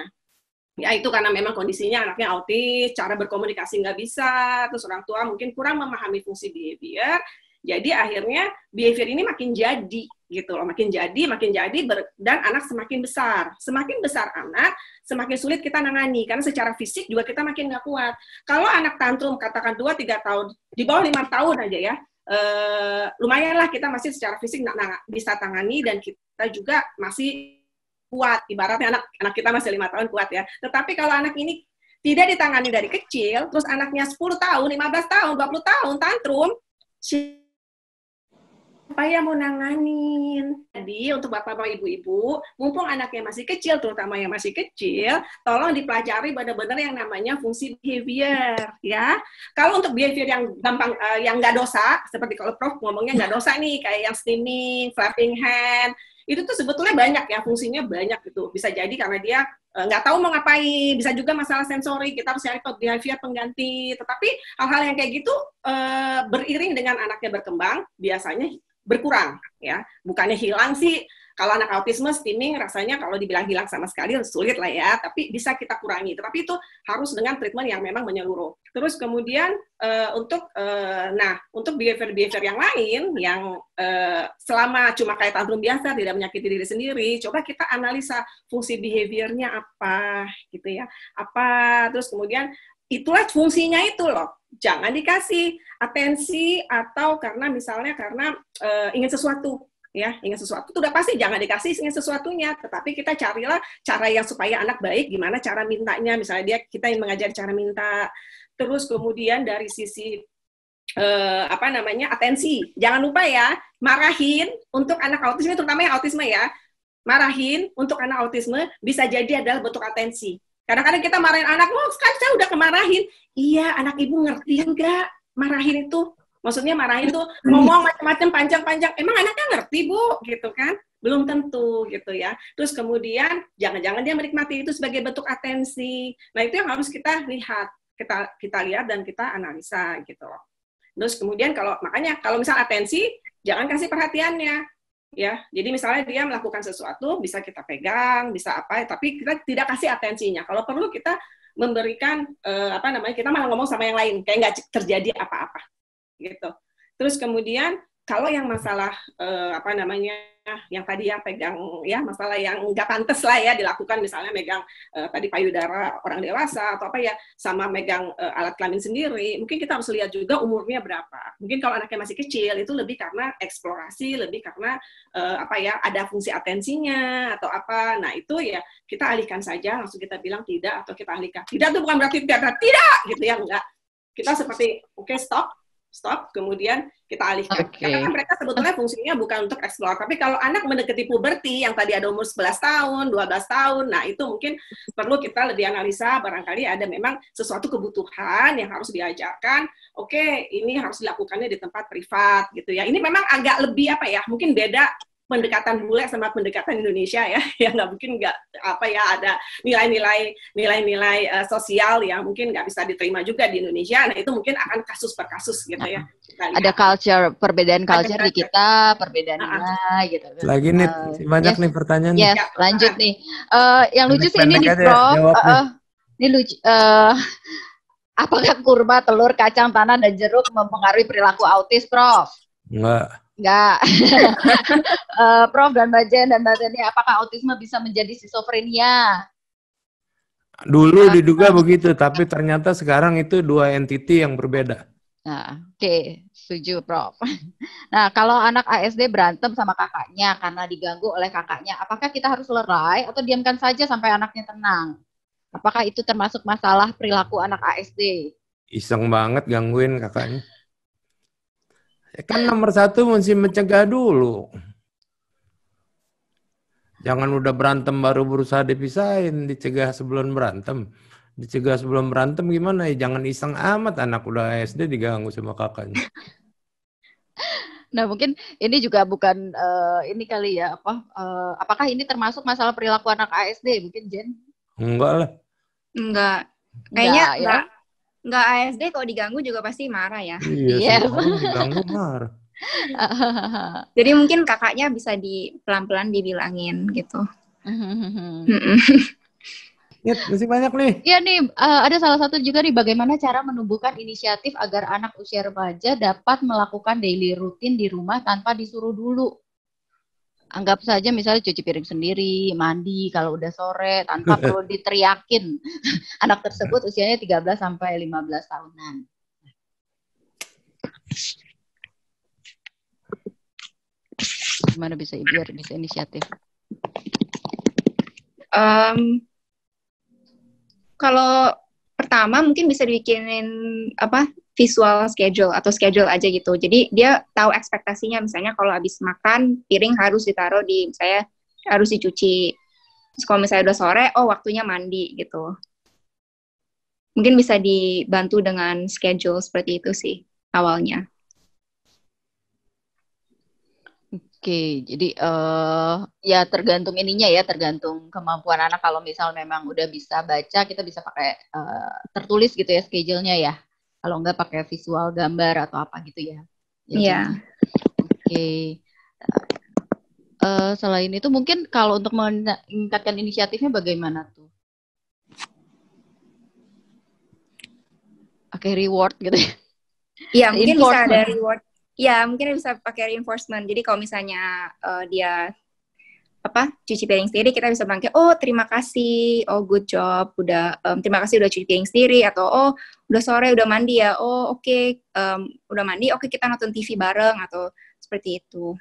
Ya itu karena memang kondisinya anaknya autis, cara berkomunikasi nggak bisa, terus orang tua mungkin kurang memahami fungsi behavior. Jadi akhirnya behavior ini makin jadi gitu loh, makin jadi dan anak semakin besar. Semakin besar anak, semakin sulit kita nangani karena secara fisik juga kita makin nggak kuat. Kalau anak tantrum katakan 2-3 tahun, di bawah 5 tahun aja ya, lumayanlah kita masih secara fisik bisa tangani dan kita juga masih kuat. Ibaratnya anak kita masih 5 tahun kuat ya. Tetapi kalau anak ini tidak ditangani dari kecil, terus anaknya 10 tahun, 15 tahun, 20 tahun tantrum, apa yang mau nanganin? Jadi untuk bapak-bapak, ibu-ibu, mumpung anaknya masih kecil, terutama yang masih kecil, tolong dipelajari benar-benar yang namanya fungsi behavior, ya. Kalau untuk behavior yang gampang, yang nggak dosa, seperti kalau Prof ngomongnya nggak dosa nih, kayak yang stimming, flapping hand, itu tuh sebetulnya banyak ya, fungsinya banyak gitu. Bisa jadi karena dia nggak tahu mau ngapain, bisa juga masalah sensori, kita harus cari behavior pengganti. Tetapi hal-hal yang kayak gitu beriring dengan anaknya berkembang, biasanya berkurang ya, bukannya hilang sih. Kalau anak autisme stimming rasanya kalau dibilang hilang sama sekali sulit lah ya, tapi bisa kita kurangi. Tapi itu harus dengan treatment yang memang menyeluruh. Terus kemudian untuk behavior yang lain yang selama cuma kayak tantrum biasa tidak menyakiti diri sendiri, coba kita analisa fungsi behaviornya apa gitu ya, apa, terus kemudian itulah fungsinya itu loh. Jangan dikasih atensi atau karena ingin sesuatu, ya ingin sesuatu itu udah pasti jangan dikasih ingin sesuatunya. Tetapi kita carilah cara yang supaya anak baik, gimana cara mintanya. Misalnya kita yang mengajari cara minta. Terus kemudian dari sisi atensi. Jangan lupa ya, marahin untuk anak autisme, terutama yang autisme ya. Marahin untuk anak autisme bisa jadi adalah bentuk atensi. Kadang-kadang kita marahin anak, kan saya udah kemarahin. Iya, anak ibu ngerti enggak marahin itu? Maksudnya marahin tuh ngomong macam-macam panjang-panjang. Emang anaknya ngerti, Bu? Gitu kan? Belum tentu gitu ya. Terus kemudian jangan-jangan dia menikmati itu sebagai bentuk atensi. Nah, itu yang harus kita lihat. Kita lihat dan kita analisa gitu loh. Terus kemudian makanya kalau misal atensi, jangan kasih perhatiannya. Ya, jadi misalnya dia melakukan sesuatu, bisa kita pegang, bisa apa, tapi kita tidak kasih atensinya. Kalau perlu kita memberikan kita malah ngomong sama yang lain, kayak nggak terjadi apa-apa, gitu. Terus kemudian kalau yang masalah yang tadi ya pegang ya masalah yang nggak pantas lah ya dilakukan, misalnya megang tadi payudara orang dewasa atau apa ya, sama megang alat kelamin sendiri, mungkin kita harus lihat juga umurnya berapa. Mungkin kalau anaknya masih kecil itu lebih karena eksplorasi, lebih karena ada fungsi atensinya atau apa. Nah itu ya kita alihkan saja, langsung kita bilang tidak atau kita alihkan. Tidak itu bukan berarti tidak gitu ya, enggak. Kita seperti stop, kemudian kita alihkan. Okay. Karena kan mereka sebetulnya fungsinya bukan untuk eksplor. Tapi kalau anak mendekati puberti, yang tadi ada umur 11 tahun, 12 tahun, nah itu mungkin perlu kita lebih analisa, barangkali ada memang sesuatu kebutuhan yang harus diajarkan. Oke, ini harus dilakukannya di tempat privat, gitu ya. Ini memang agak lebih mungkin beda pendekatan bule sama pendekatan Indonesia ya, nggak mungkin ada nilai-nilai sosial yang mungkin nggak bisa diterima juga di Indonesia. Nah itu mungkin akan kasus per kasus gitu ya. Ada perbedaan culture di kita, perbedaan nilai gitu. Lagi nih banyak nih pertanyaan. Yes, lanjut nih. Yang lucu sih ini nih Prof. Ini lucu. Apakah kurma, telur, kacang tanah, dan jeruk mempengaruhi perilaku autis, Prof? Enggak. Prof dan Mbak Jen dan Mbak Teni, apakah autisme bisa menjadi skizofrenia? Dulu diduga begitu, tapi ternyata sekarang itu dua entiti yang berbeda. Nah, oke, setuju, Prof. Nah, kalau anak ASD berantem sama kakaknya karena diganggu oleh kakaknya, apakah kita harus lerai atau diamkan saja sampai anaknya tenang? Apakah itu termasuk masalah perilaku anak ASD? Iseng banget gangguin kakaknya. Ya kan nomor satu mesti mencegah dulu. Jangan udah berantem baru berusaha dipisahin, dicegah sebelum berantem. Dicegah sebelum berantem gimana ya? Jangan iseng amat anak udah ASD diganggu sama kakaknya. Nah, mungkin ini juga bukan ini kali ya, apakah ini termasuk masalah perilaku anak ASD? Mungkin Jen? Enggak lah. Enggak. Kayaknya ya? enggak ASD kalau diganggu juga pasti marah ya. Iya, semua orang diganggu marah. Jadi mungkin kakaknya bisa pelan-pelan dibilangin gitu. Ya, masih banyak nih. Iya nih, ada salah satu juga nih, bagaimana cara menumbuhkan inisiatif agar anak usia remaja dapat melakukan daily rutin di rumah tanpa disuruh dulu. Anggap saja misalnya cuci piring sendiri, mandi kalau udah sore, tanpa perlu diteriakin. Anak tersebut usianya 13 sampai 15 tahunan. Gimana biar bisa inisiatif? Kalau pertama mungkin bisa dibikinin visual schedule atau schedule aja gitu. Jadi dia tahu ekspektasinya, misalnya kalau habis makan piring harus ditaruh misalnya harus dicuci. Terus kalau misalnya udah sore, waktunya mandi gitu. Mungkin bisa dibantu dengan schedule seperti itu sih awalnya. Oke, jadi ya tergantung ininya ya, tergantung kemampuan anak. Kalau misal memang udah bisa baca, kita bisa pakai tertulis gitu ya schedule-nya ya. Kalau enggak pakai visual gambar atau apa gitu ya. Iya. Oke. Selain itu mungkin kalau untuk meningkatkan inisiatifnya bagaimana tuh? Pakai reward gitu ya? Iya, mungkin bisa ada reward. Ya, mungkin bisa pakai reinforcement. Jadi kalau misalnya dia cuci piring sendiri, kita bisa bilang terima kasih, good job, terima kasih udah cuci piring sendiri, atau udah sore udah mandi ya, oke, udah mandi, oke kita nonton TV bareng atau seperti itu.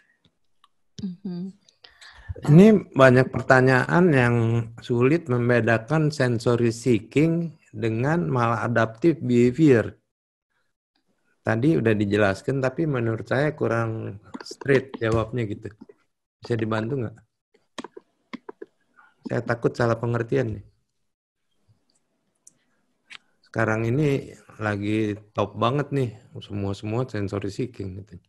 Ini banyak pertanyaan yang sulit membedakan sensory seeking dengan maladaptive behavior. Tadi udah dijelaskan, tapi menurut saya kurang straight jawabnya gitu. Bisa dibantu nggak? Saya takut salah pengertian nih. Sekarang ini lagi top banget nih, semua sensory seeking gitu.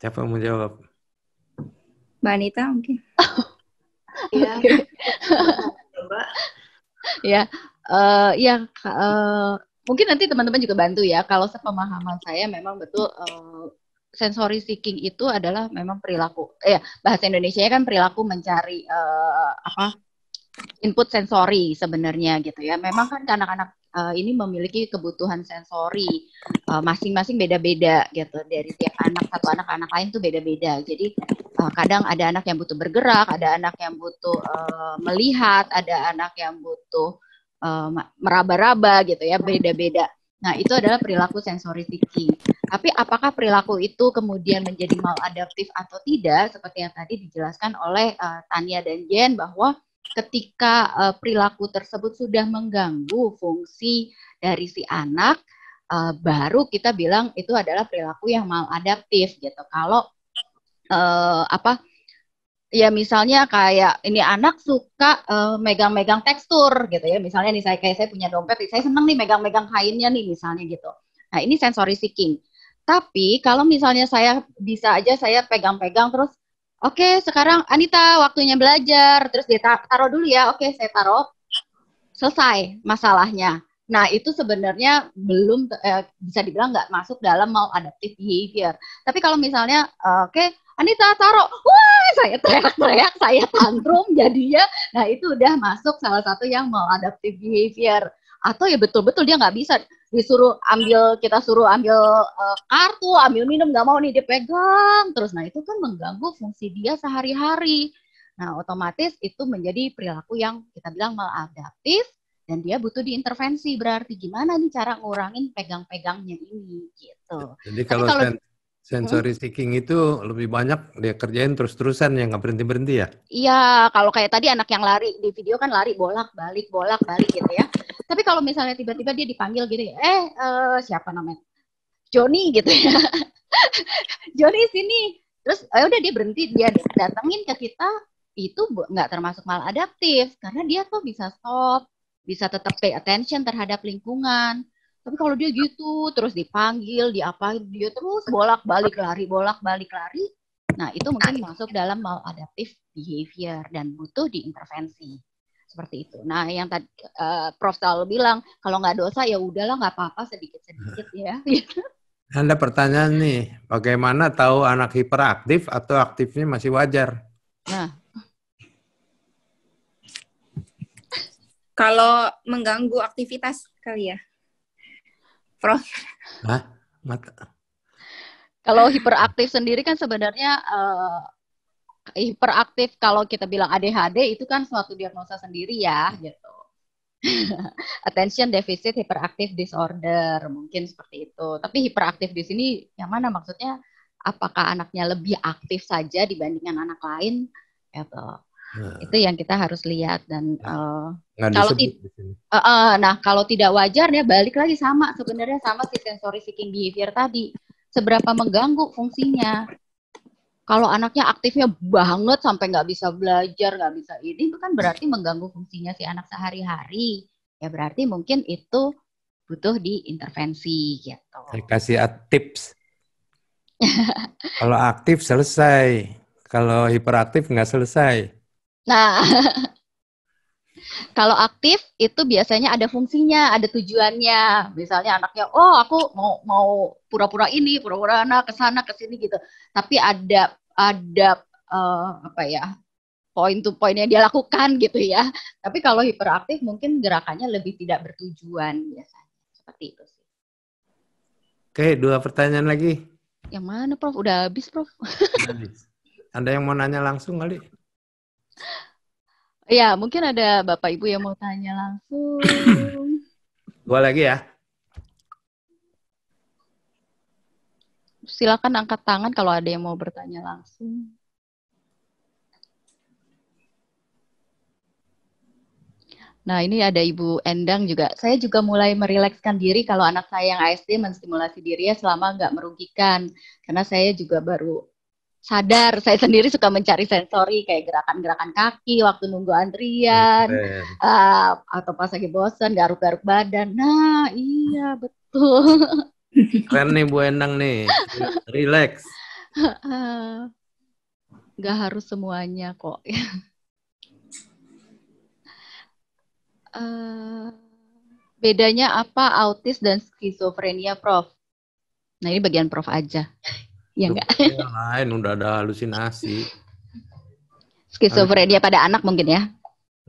Siapa mau jawab? Mbak Anita mungkin. Iya. Coba. Mungkin nanti teman-teman juga bantu ya. Kalau sepemahaman saya memang betul sensory seeking itu adalah memang perilaku. Bahasa Indonesianya kan perilaku mencari input sensori sebenarnya gitu ya. Memang kan anak-anak ini memiliki kebutuhan sensori masing-masing beda-beda gitu. Dari tiap satu anak lain tuh beda-beda. Jadi kadang ada anak yang butuh bergerak, ada anak yang butuh melihat, ada anak yang butuh meraba-raba gitu ya, beda-beda. Nah, itu adalah perilaku sensory seeking. Tapi apakah perilaku itu kemudian menjadi maladaptif atau tidak, seperti yang tadi dijelaskan oleh Tania dan Jen, bahwa ketika perilaku tersebut sudah mengganggu fungsi dari si anak, baru kita bilang itu adalah perilaku yang maladaptif gitu. Kalau ya misalnya kayak ini anak suka megang-megang tekstur gitu ya. Misalnya nih saya punya dompet, saya seneng nih megang-megang kainnya nih misalnya gitu. Nah, ini sensory seeking. Tapi kalau misalnya saya bisa aja saya pegang-pegang terus, oke, sekarang Anita waktunya belajar, terus dia taruh dulu ya. Oke, saya taruh. Selesai masalahnya. Nah, itu sebenarnya belum bisa dibilang nggak masuk dalam maladaptive behavior. Tapi kalau misalnya, oke, Anita taruh, wah saya teriak-teriak, saya tantrum jadinya. Nah itu udah masuk salah satu yang maladaptive behavior. Atau ya betul-betul dia nggak bisa, kita suruh ambil kartu, ambil minum, nggak mau nih, dia pegang terus. Nah itu kan mengganggu fungsi dia sehari-hari. Nah otomatis itu menjadi perilaku yang kita bilang maladaptif, dan dia butuh diintervensi. Berarti gimana nih cara ngurangin pegang-pegangnya ini gitu. Jadi kalau sensory seeking itu lebih banyak dia kerjain terus-terusan ya, nggak berhenti-berhenti ya? Iya, kalau kayak tadi anak yang lari di video kan lari bolak-balik gitu ya. Tapi kalau misalnya tiba-tiba dia dipanggil gitu ya, siapa namanya? Joni gitu ya. Joni sini. Terus udah dia berhenti, dia datengin ke kita, itu nggak termasuk maladaptif karena dia tuh bisa stop, bisa tetap pay attention terhadap lingkungan. Tapi kalau dia gitu terus dipanggil, diapain, dia terus bolak-balik lari. Nah, itu mungkin masuk dalam maladaptive behavior dan butuh diintervensi. Seperti itu. Nah, yang tadi Prof selalu bilang, kalau nggak dosa ya udahlah, nggak apa-apa, sedikit-sedikit ya. Ada pertanyaan nih, bagaimana tahu anak hiperaktif atau aktifnya masih wajar? Nah, kalau mengganggu aktivitas kali ya, Prof. Hah? Kalau hiperaktif sendiri kan sebenarnya hiperaktif kalau kita bilang ADHD itu kan suatu diagnosa sendiri ya gitu. Attention deficit hyperactive disorder mungkin seperti itu. Tapi hiperaktif di sini yang mana maksudnya? Apakah anaknya lebih aktif saja dibandingkan anak lain? Gitu. Itu yang kita harus lihat. Dan kalau tidak wajar ya balik lagi sebenarnya sama si sensory seeking behavior tadi. Seberapa mengganggu fungsinya? Kalau anaknya aktifnya banget sampai nggak bisa belajar, nggak bisa ini, itu kan berarti mengganggu fungsinya si anak sehari-hari. Ya berarti mungkin itu butuh diintervensi gitu. Kasih tips. Kalau aktif selesai, kalau hiperaktif nggak selesai. Nah, kalau aktif itu biasanya ada fungsinya, ada tujuannya. Misalnya anaknya, aku mau pura-pura ini, pura-pura anak kesana kesini gitu. Tapi ada point to point yang dia lakukan gitu ya. Tapi kalau hiperaktif mungkin gerakannya lebih tidak bertujuan biasanya. Seperti itu sih. Oke, 2 pertanyaan lagi. Yang mana, Prof? Udah habis, Prof. Ada yang mau nanya langsung kali? Ya, mungkin ada Bapak Ibu yang mau tanya langsung. 2 lagi ya. Silakan angkat tangan kalau ada yang mau bertanya langsung. Nah, ini ada Ibu Endang juga. Saya juga mulai merilekskan diri kalau anak saya yang ASD menstimulasi dirinya selama nggak merugikan. Karena saya juga baru sadar, saya sendiri suka mencari sensori kayak gerakan-gerakan kaki waktu nunggu antrian, atau pas lagi bosan, garuk-garuk badan. Nah, iya betul. Keren nih Bu Endang nih, relax. Nggak harus semuanya kok. Bedanya apa autis dan skizofrenia, Prof? Nah, ini bagian Prof aja. Ya enggak? Yang lain udah ada halusinasi. Skizofrenia pada anak mungkin ya?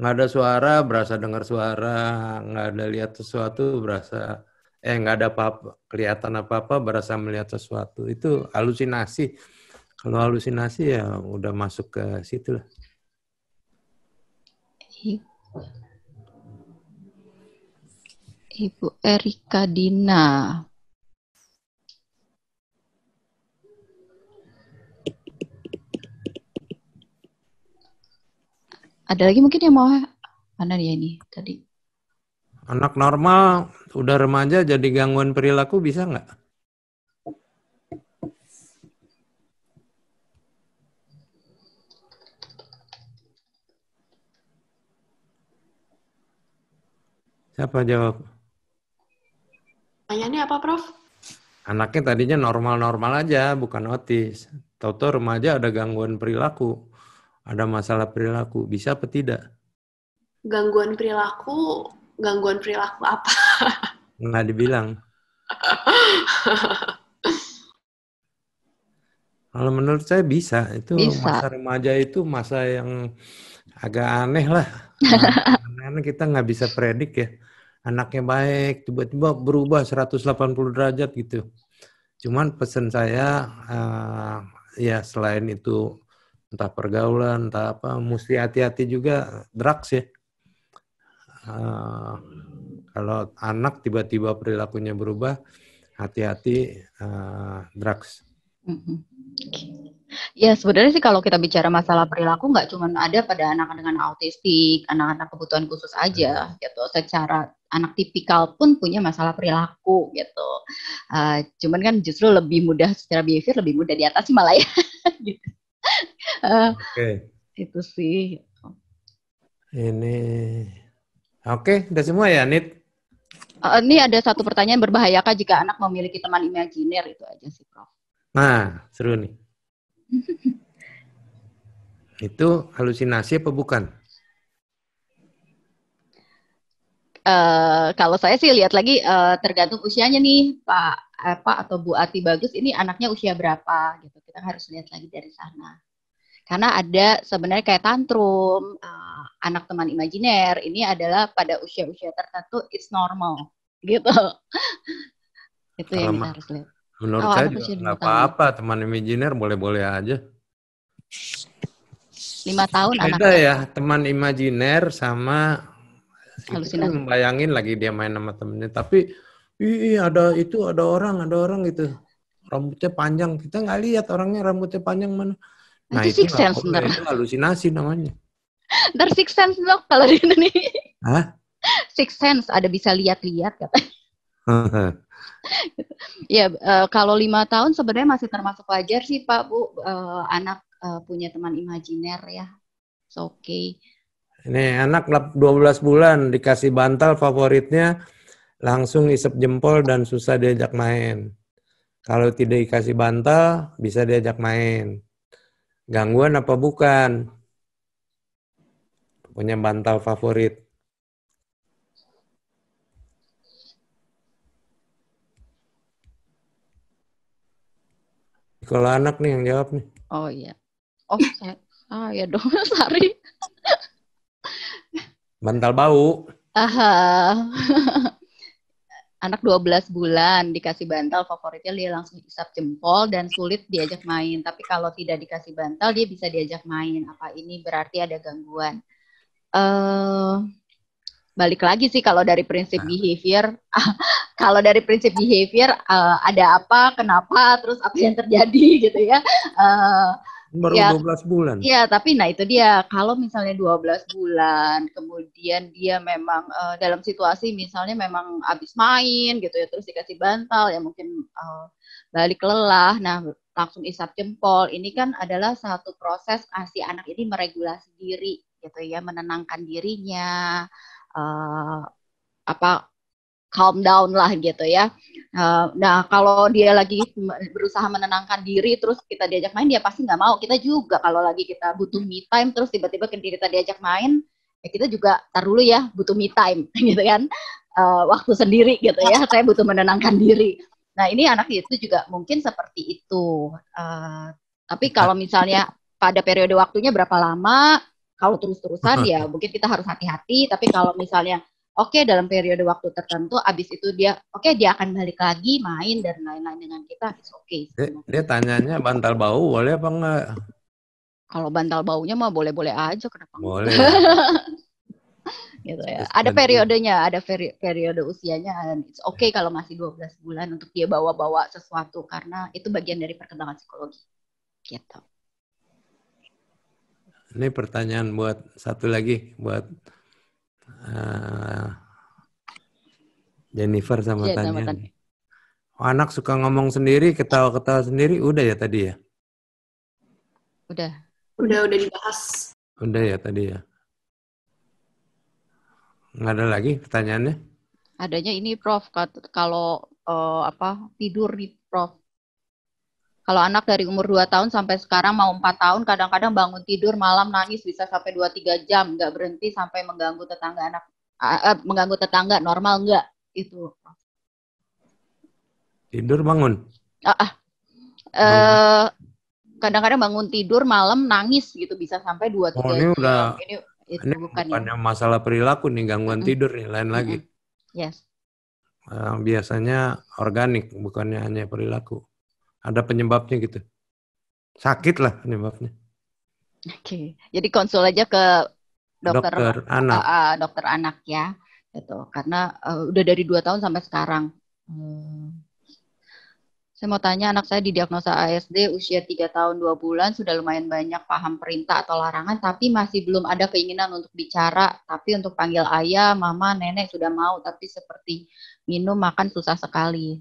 Nggak ada suara, berasa dengar suara. Nggak ada lihat sesuatu, berasa nggak ada apa-apa, kelihatan apa-apa, berasa melihat sesuatu. Itu halusinasi. Kalau halusinasi ya udah masuk ke situ lah. Ibu Erika Dina. Ada lagi mungkin yang mau, mana ya ini tadi? Anak normal, udah remaja jadi gangguan perilaku bisa nggak? Siapa jawab? Pertanyaannya apa, Prof? Anaknya tadinya normal-normal aja, bukan otis. Tahu-tahu remaja ada gangguan perilaku, ada masalah perilaku. Bisa apa tidak? Gangguan perilaku apa? Nggak dibilang. Kalau menurut saya bisa. Itu Bisa. masa remaja itu masa yang agak aneh lah. Karena kita nggak bisa predik ya. Anaknya baik, tiba-tiba berubah 180 derajat gitu. Cuman pesan saya, ya selain itu entah pergaulan, entah apa, mesti hati-hati juga drugs ya. Kalau anak tiba-tiba perilakunya berubah, hati-hati drugs. Ya sebenarnya sih kalau kita bicara masalah perilaku nggak cuma ada pada anak dengan autistik, anak-anak kebutuhan khusus aja gitu. Secara anak tipikal pun punya masalah perilaku gitu. Cuman kan justru lebih mudah secara behavior lebih mudah diatasi malah ya. Gitu. Oke. Itu sih. Ini oke, udah semua ya, Nit? Ini ada satu pertanyaan, berbahayakah jika anak memiliki teman imajiner? Itu aja sih, Prof. Nah, seru nih. Itu halusinasi apa bukan? Kalau saya sih lihat lagi tergantung usianya nih, Pak atau Bu Ati Bagus, ini anaknya usia berapa gitu. Kita harus lihat lagi dari sana. Karena ada sebenarnya kayak tantrum, anak teman imajiner, ini adalah pada usia-usia tertentu it's normal gitu. Itu yang kita harus lihat. Menurut saya juga nggak apa-apa, teman imajiner boleh-boleh aja. 5 tahun beda anaknya. Ya, teman imajiner sama halusinasi. Kita membayangin lagi dia main sama temennya, tapi ada orang gitu, rambutnya panjang, kita nggak lihat orangnya rambutnya panjang mana. Nah itu Six sense, itu halusinasi namanya. Ntar six sense dok kalau di Indonesia. Hah? Six sense ada bisa lihat-lihat katanya. Ya kalau 5 tahun sebenarnya masih termasuk wajar sih Pak Bu, anak punya teman imajiner ya, it's okay. Ini anak 12 bulan dikasih bantal favoritnya langsung isep jempol dan susah diajak main. Kalau tidak dikasih bantal bisa diajak main. Gangguan apa bukan? Punya bantal favorit. Kalau anak nih yang jawab nih. Oh iya. Oh ya dong, sorry. Bantal bau. Anak 12 bulan dikasih bantal favoritnya dia langsung isap jempol dan sulit diajak main. Tapi kalau tidak dikasih bantal dia bisa diajak main. Apa ini berarti ada gangguan? Balik lagi sih kalau dari prinsip behavior. Kalau dari prinsip behavior ada apa, kenapa, terus apa yang terjadi gitu ya. Baru ya, 12 bulan. Iya, tapi nah itu dia. Kalau misalnya 12 bulan, kemudian dia memang dalam situasi misalnya memang habis main gitu ya, terus dikasih bantal, ya mungkin balik lelah, nah langsung isap jempol. Ini kan adalah satu proses si anak ini meregulasi diri gitu ya, menenangkan dirinya, calm down lah gitu ya. Nah kalau dia lagi berusaha menenangkan diri terus kita diajak main, dia pasti nggak mau. Kita juga kalau lagi kita butuh me time terus tiba-tiba kita diajak main, ya kita juga tar dulu ya butuh me time gitu kan, waktu sendiri gitu ya, saya butuh menenangkan diri. Nah ini anak itu juga mungkin seperti itu. Tapi kalau misalnya pada periode waktunya berapa lama, kalau terus-terusan ya mungkin kita harus hati-hati. Tapi kalau misalnya dalam periode waktu tertentu, abis itu dia dia akan balik lagi main dan lain-lain dengan kita, it's okay. Dia tanyanya bantal bau boleh apa enggak? Kalau bantal baunya mah boleh-boleh aja, kenapa enggak? Boleh. Gitu ya. Ada periodenya, ada periode usianya, dan it's okay kalau masih 12 bulan untuk dia bawa-bawa sesuatu karena itu bagian dari perkembangan psikologi. Gitu. Ini pertanyaan buat satu lagi buat Jennifer sama Tanya. Anak suka ngomong sendiri, ketawa-ketawa sendiri, udah ya tadi ya? Udah dibahas. Udah ya tadi ya. Nggak ada lagi pertanyaannya? Adanya ini Prof, kalau tidur nih Prof. Kalau anak dari umur 2 tahun sampai sekarang mau 4 tahun, kadang-kadang bangun tidur malam nangis bisa sampai 2-3 jam, nggak berhenti sampai mengganggu tetangga, normal nggak? Itu. Tidur bangun? kadang-kadang bangun tidur malam nangis gitu, bisa sampai 2-3 ini jam. udah Itu ini bukan bukannya masalah perilaku nih, gangguan tidur nih, lain lagi. Yes. Biasanya organik, bukannya hanya perilaku. Ada penyebabnya gitu. Sakit lah penyebabnya. Oke. Jadi konsul aja ke dokter anak. Dokter anak ya. Gitu. Karena udah dari 2 tahun sampai sekarang. Saya mau tanya, anak saya didiagnosa ASD usia 3 tahun 2 bulan, sudah lumayan banyak paham perintah atau larangan, tapi masih belum ada keinginan untuk bicara. Tapi untuk panggil ayah, mama, nenek sudah mau, tapi seperti minum, makan susah sekali.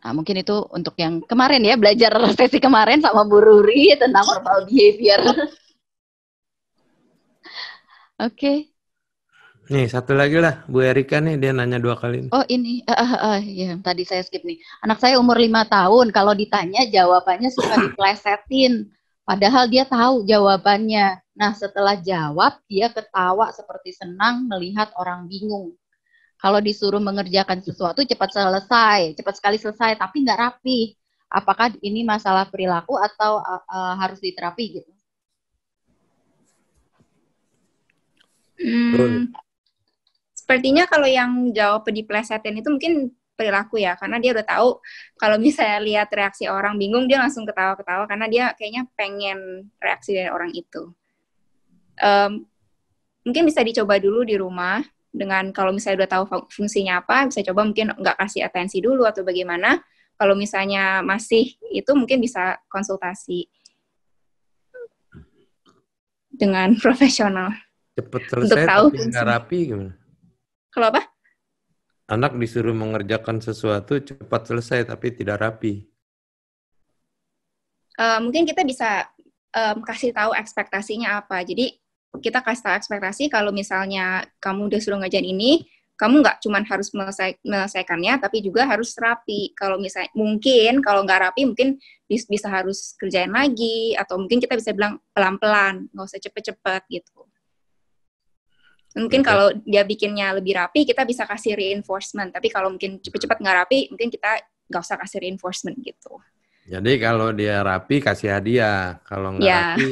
Nah, mungkin itu untuk yang kemarin ya, belajar sesi kemarin sama Bu Ruri tentang verbal behavior. Oke. Nih, satu lagi lah, Bu Erika nih, dia nanya 2 kali. Oh ini, ya, tadi saya skip nih. Anak saya umur 5 tahun, kalau ditanya jawabannya suka diplesetin. Padahal dia tahu jawabannya. Nah, setelah jawab, dia ketawa seperti senang melihat orang bingung. Kalau disuruh mengerjakan sesuatu, cepat sekali selesai, tapi nggak rapi. Apakah ini masalah perilaku atau harus diterapi gitu? Sepertinya kalau yang jawab diplesetin itu mungkin perilaku ya, karena dia udah tahu kalau misalnya lihat reaksi orang bingung, dia langsung ketawa-ketawa karena dia kayaknya pengen reaksi dari orang itu. Mungkin bisa dicoba dulu di rumah, dengan kalau misalnya udah tahu fungsinya apa, bisa coba mungkin nggak kasih atensi dulu atau bagaimana. Kalau misalnya masih itu mungkin bisa konsultasi dengan profesional. Cepet selesai tapi nggak rapi gimana? Kalau apa? Anak disuruh mengerjakan sesuatu cepat selesai tapi tidak rapi. Mungkin kita bisa kasih tahu ekspektasinya apa. Jadi kita kasih tahu ekspektasi kalau misalnya kamu udah suruh ngerjain ini, kamu nggak cuma harus menyelesaikannya, tapi juga harus rapi. Kalau misalnya mungkin kalau nggak rapi, mungkin bisa harus kerjain lagi, atau mungkin kita bisa bilang pelan-pelan, nggak usah cepet-cepet gitu. Mungkin kalau dia bikinnya lebih rapi, kita bisa kasih reinforcement. Tapi kalau mungkin cepet-cepet nggak rapi, mungkin kita nggak usah kasih reinforcement gitu. Jadi kalau dia rapi, kasih hadiah. Kalau nggak rapi,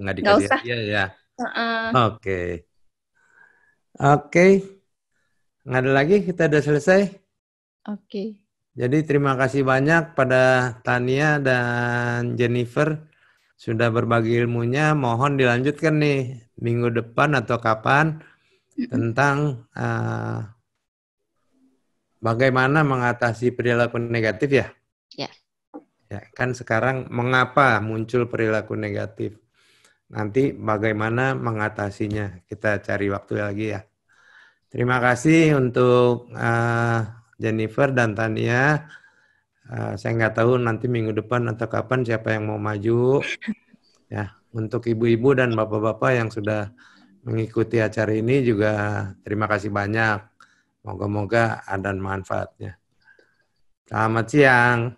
nggak dikasih hadiah ya. Oke. Nggak ada lagi, kita udah selesai. Oke. Jadi terima kasih banyak pada Tania dan Jennifer sudah berbagi ilmunya. Mohon dilanjutkan nih minggu depan atau kapan tentang bagaimana mengatasi perilaku negatif ya. Ya, kan sekarang mengapa muncul perilaku negatif. Nanti bagaimana mengatasinya. Kita cari waktu lagi ya. Terima kasih untuk Jennifer dan Tania. Saya nggak tahu nanti minggu depan atau kapan siapa yang mau maju. Ya, untuk ibu-ibu dan bapak-bapak yang sudah mengikuti acara ini juga terima kasih banyak. Moga-moga ada manfaatnya. Selamat siang.